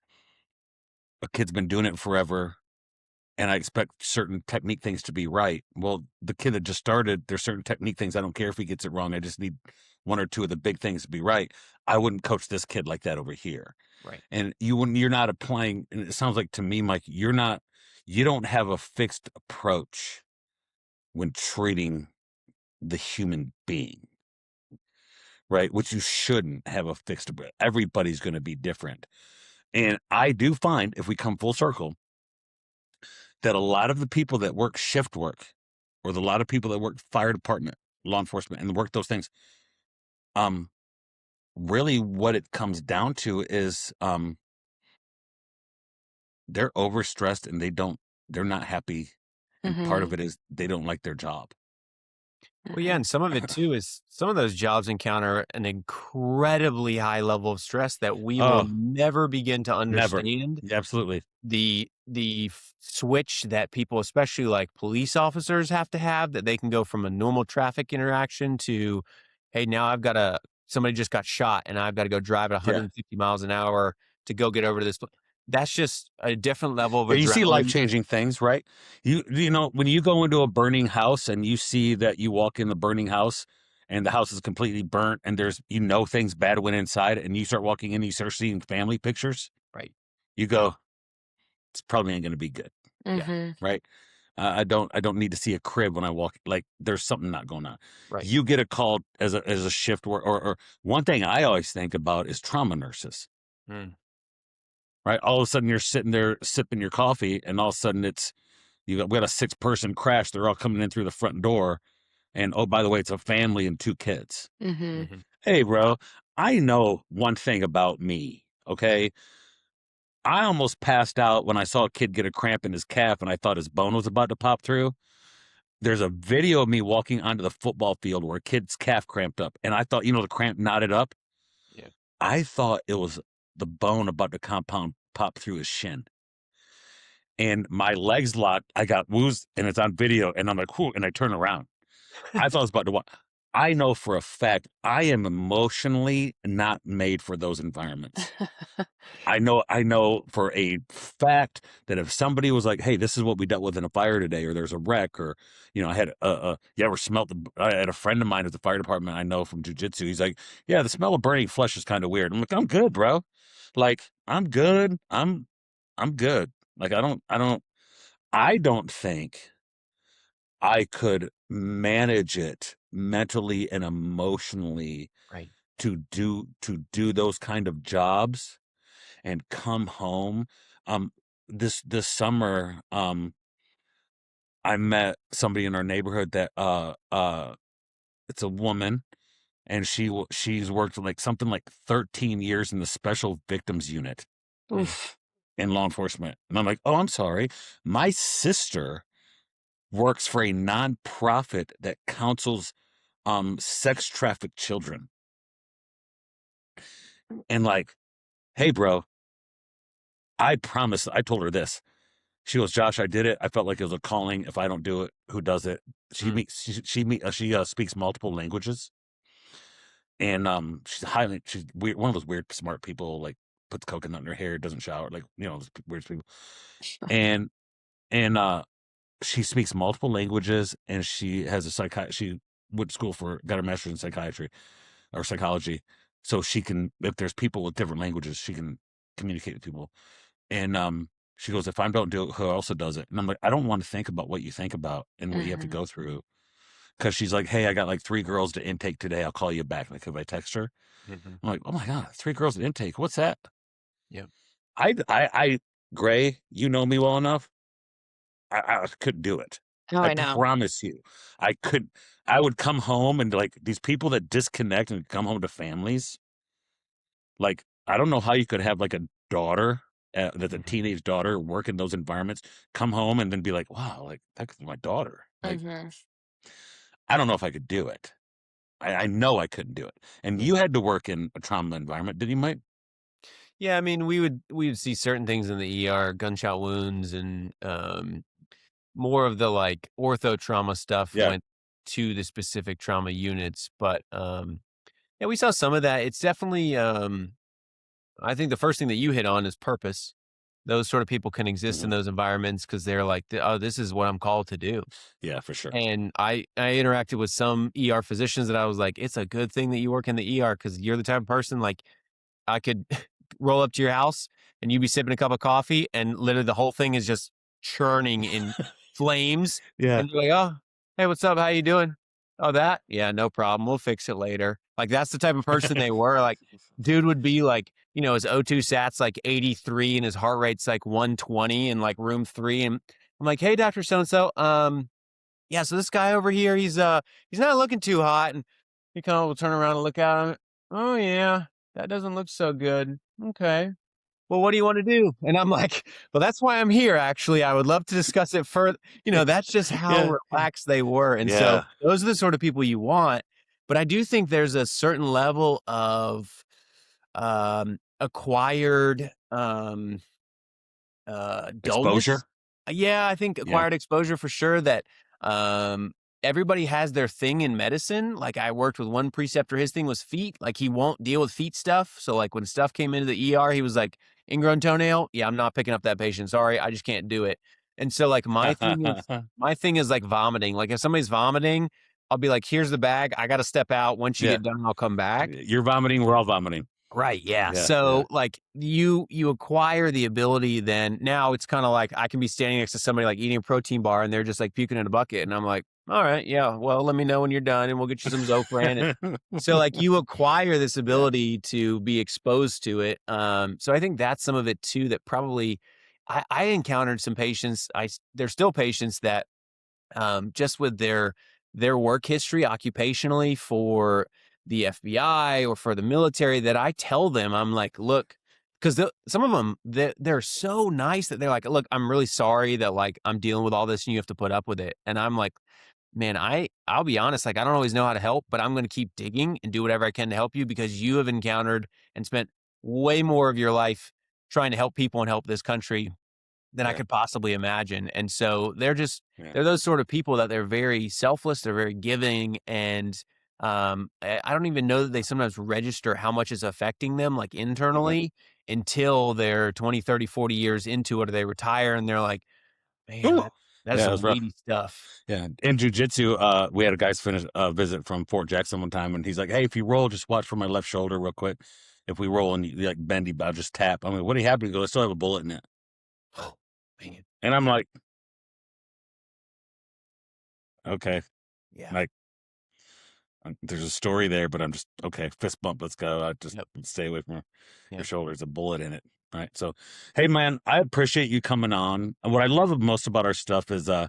A kid's been doing it forever, and I expect certain technique things to be right. Well, the kid that just started, there's certain technique things. I don't care if he gets it wrong. I just need 1 or 2 of the big things to be right. I wouldn't coach this kid like that over here. Right. And you're not applying, and it sounds like to me, Mike, you don't have a fixed approach when treating the human being, right? Which you shouldn't have a fixed approach. Everybody's going to be different. And I do find, if we come full circle, that a lot of the people that work shift work, or a lot of people that work fire department, law enforcement, and work those things, really what it comes down to is they're overstressed and they're not happy. And part of it is they don't like their job. Well, yeah, and some of it too is some of those jobs encounter an incredibly high level of stress that we will Oh, never begin to never. understand. Absolutely. The switch that people, especially like police officers, have to have, that they can go from a normal traffic interaction to, hey, now somebody just got shot and I've got to go drive at Yeah. 150 miles an hour to go get over to this. That's just a different level of Yeah, you see adrenaline. life-changing things, right? You know, when you go into a burning house and you see that you walk in the burning house and the house is completely burnt and there's, things bad went inside and you start walking in and you start seeing family pictures, Right. you go, it's probably ain't going to be good, Mhm. right? I don't need to see a crib when I walk. Like there's something not going on. Right. You get a call as a shift or one thing I always think about is trauma nurses. Mm. Right? All of a sudden you're sitting there sipping your coffee and all of a sudden we got a 6-person crash. They're all coming in through the front door. And oh, by the way, it's a family and 2 kids. Mhm. Mhm. Hey, bro, I know one thing about me. Okay. I almost passed out when I saw a kid get a cramp in his calf and I thought his bone was about to pop through. There's a video of me walking onto the football field where a kid's calf cramped up. And I thought, the cramp knotted up. Yeah. I thought it was the bone about to compound pop through his shin. And my legs locked. I got woos, and it's on video. And I'm like, whoo, and I turn around. I thought I was about to walk. I know for a fact I am emotionally not made for those environments. I know for a fact that if somebody was like, hey, this is what we dealt with in a fire today, or there's a wreck, or, I had you ever smelt I had a friend of mine at the fire department I know from jujitsu. He's like, yeah, the smell of burning flesh is kind of weird. I'm like, I'm good, bro. Like, I'm good. I'm good. Like, I don't think I could manage it mentally and emotionally Right. to do those kind of jobs and come home. Um, this summer, I met somebody in our neighborhood that it's a woman, and she's worked like something like 13 years in the special victims unit Oof. in law enforcement, and I'm like, oh, I'm sorry, my sister works for a nonprofit that counsels sex trafficked children, and like, hey, bro, I promise. I told her this. She goes, Josh, I did it. I felt like it was a calling. If I don't do it, who does it? She Mm. meets, she speaks multiple languages, and she's weird, one of those weird smart people. Like puts coconut in her hair, doesn't shower, like those weird people. And and she speaks multiple languages, and she has a She went to school got her master's in psychiatry or psychology, so she can, if there's people with different languages, she can communicate with people. And she goes, if I don't do it, who also does it? And I'm like, I don't want to think about what you think about and what you have to Mhm. go through. Because she's like, hey, I got like 3 girls to intake today. I'll call you back. Like, if I text her, Mhm. I'm like, oh my God, 3 girls to intake. What's that? Yep. Gray, you know me well enough. I couldn't do it. Oh, I I know. promise you. I could. I would come home and like these people that disconnect and come home to families. Like, I don't know how you could have like a daughter, that's a Mhm. teenage daughter, work in those environments, come home and then be like, wow, like that's my daughter. Like, Mhm. I don't know if I could do it. I know I couldn't do it. And Yeah. you had to work in a trauma environment, did you, Mike? Yeah, I mean, we would see certain things in the ER, gunshot wounds, and more of the like ortho trauma stuff Yeah. went to the specific trauma units. But yeah, we saw some of that. It's definitely I think the first thing that you hit on is purpose. Those sort of people can exist in Mhm. those environments because they're like, oh, this is what I'm called to do. Yeah, for sure. And I interacted with some ER physicians that I was like, it's a good thing that you work in the ER because you're the type of person like I could roll up to your house and you'd be sipping a cup of coffee and literally the whole thing is just churning in flames. Yeah. And you're like, oh, hey, what's up? How you doing? Oh, that? Yeah, no problem. We'll fix it later. Like that's the type of person they were. Like, dude would be like, his O2 sat's like 83 and his heart rate's like 120 in like room 3. And I'm like, hey, Dr. So-and-so, yeah, so this guy over here, he's not looking too hot. And he kind of will turn around and look at him. Oh yeah, that doesn't look so good. Okay. well, what do you want to do? And I'm like, well, that's why I'm here. Actually, I would love to discuss it further. That's just how relaxed they were. And so those are the sort of people you want. But I do think there's a certain level of acquired Exposure. dullness. Yeah, I think acquired exposure for sure, that everybody has their thing in medicine. Like, I worked with one preceptor, his thing was feet. Like, he won't deal with feet stuff. So like when stuff came into the ER, he was like, ingrown toenail, yeah, I'm not picking up that patient. Sorry, I just can't do it. And so like my thing is like vomiting. Like if somebody's vomiting, I'll be like, here's the bag. I got to step out. Once you get done, I'll come back. You're vomiting. We're all vomiting. Right. Yeah. So like you acquire the ability, then now it's kind of like I can be standing next to somebody like eating a protein bar and they're just like puking in a bucket. And I'm like, all right, yeah, well, let me know when you're done and we'll get you some Zofran. So like you acquire this ability to be exposed to it. So I think that's some of it too, that probably I encountered some patients. There's still patients that just with their work history occupationally for the FBI or for the military, that I tell them, I'm like, look, because some of them, they're so nice that they're like, look, I'm really sorry that like I'm dealing with all this and you have to put up with it. And I'm like, man, I'll be honest, like I don't always know how to help, but I'm going to keep digging and do whatever I can to help you, because you have encountered and spent way more of your life trying to help people and help this country than I could possibly imagine. And so they're those sort of people that they're very selfless, they're very giving, and I don't even know that they sometimes register how much is affecting them like internally until they're 20, 30, 40 years into it, or they retire and they're like, man, that's some weighty stuff. Yeah. In jujitsu, we had a guy's visit from Fort Jackson one time, and he's like, hey, if you roll, just watch for my left shoulder real quick. If we roll and you like bendy, I'll just tap. I mean, what do you have? He goes, I still have a bullet in it. Oh, man. And I'm like, okay. Yeah. Like, there's a story there, but I'm just, okay, fist bump, let's go. I just stay away from your shoulder. There's a bullet in it. All right. So, hey, man, I appreciate you coming on. What I love most about our stuff is I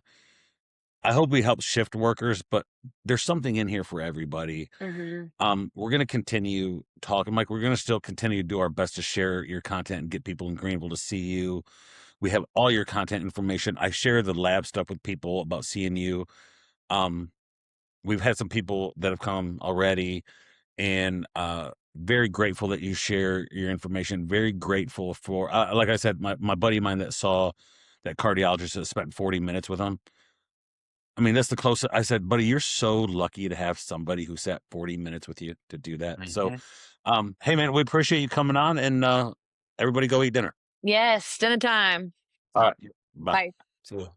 hope we help shift workers, but there's something in here for everybody. We're going to continue talking, Mike. We're going to still continue to do our best to share your content and get people in Greenville to see you. We have all your content information. I share the lab stuff with people about seeing you. We've had some people that have come already, and very grateful that you share your information. Very grateful for, like I said, my buddy of mine that saw that cardiologist that spent 40 minutes with him. I mean, that's the closest. I said, buddy, you're so lucky to have somebody who sat 40 minutes with you to do that. So, hey, man, we appreciate you coming on, and everybody go eat dinner. Yes, dinner time. All right. Bye. Bye. See you.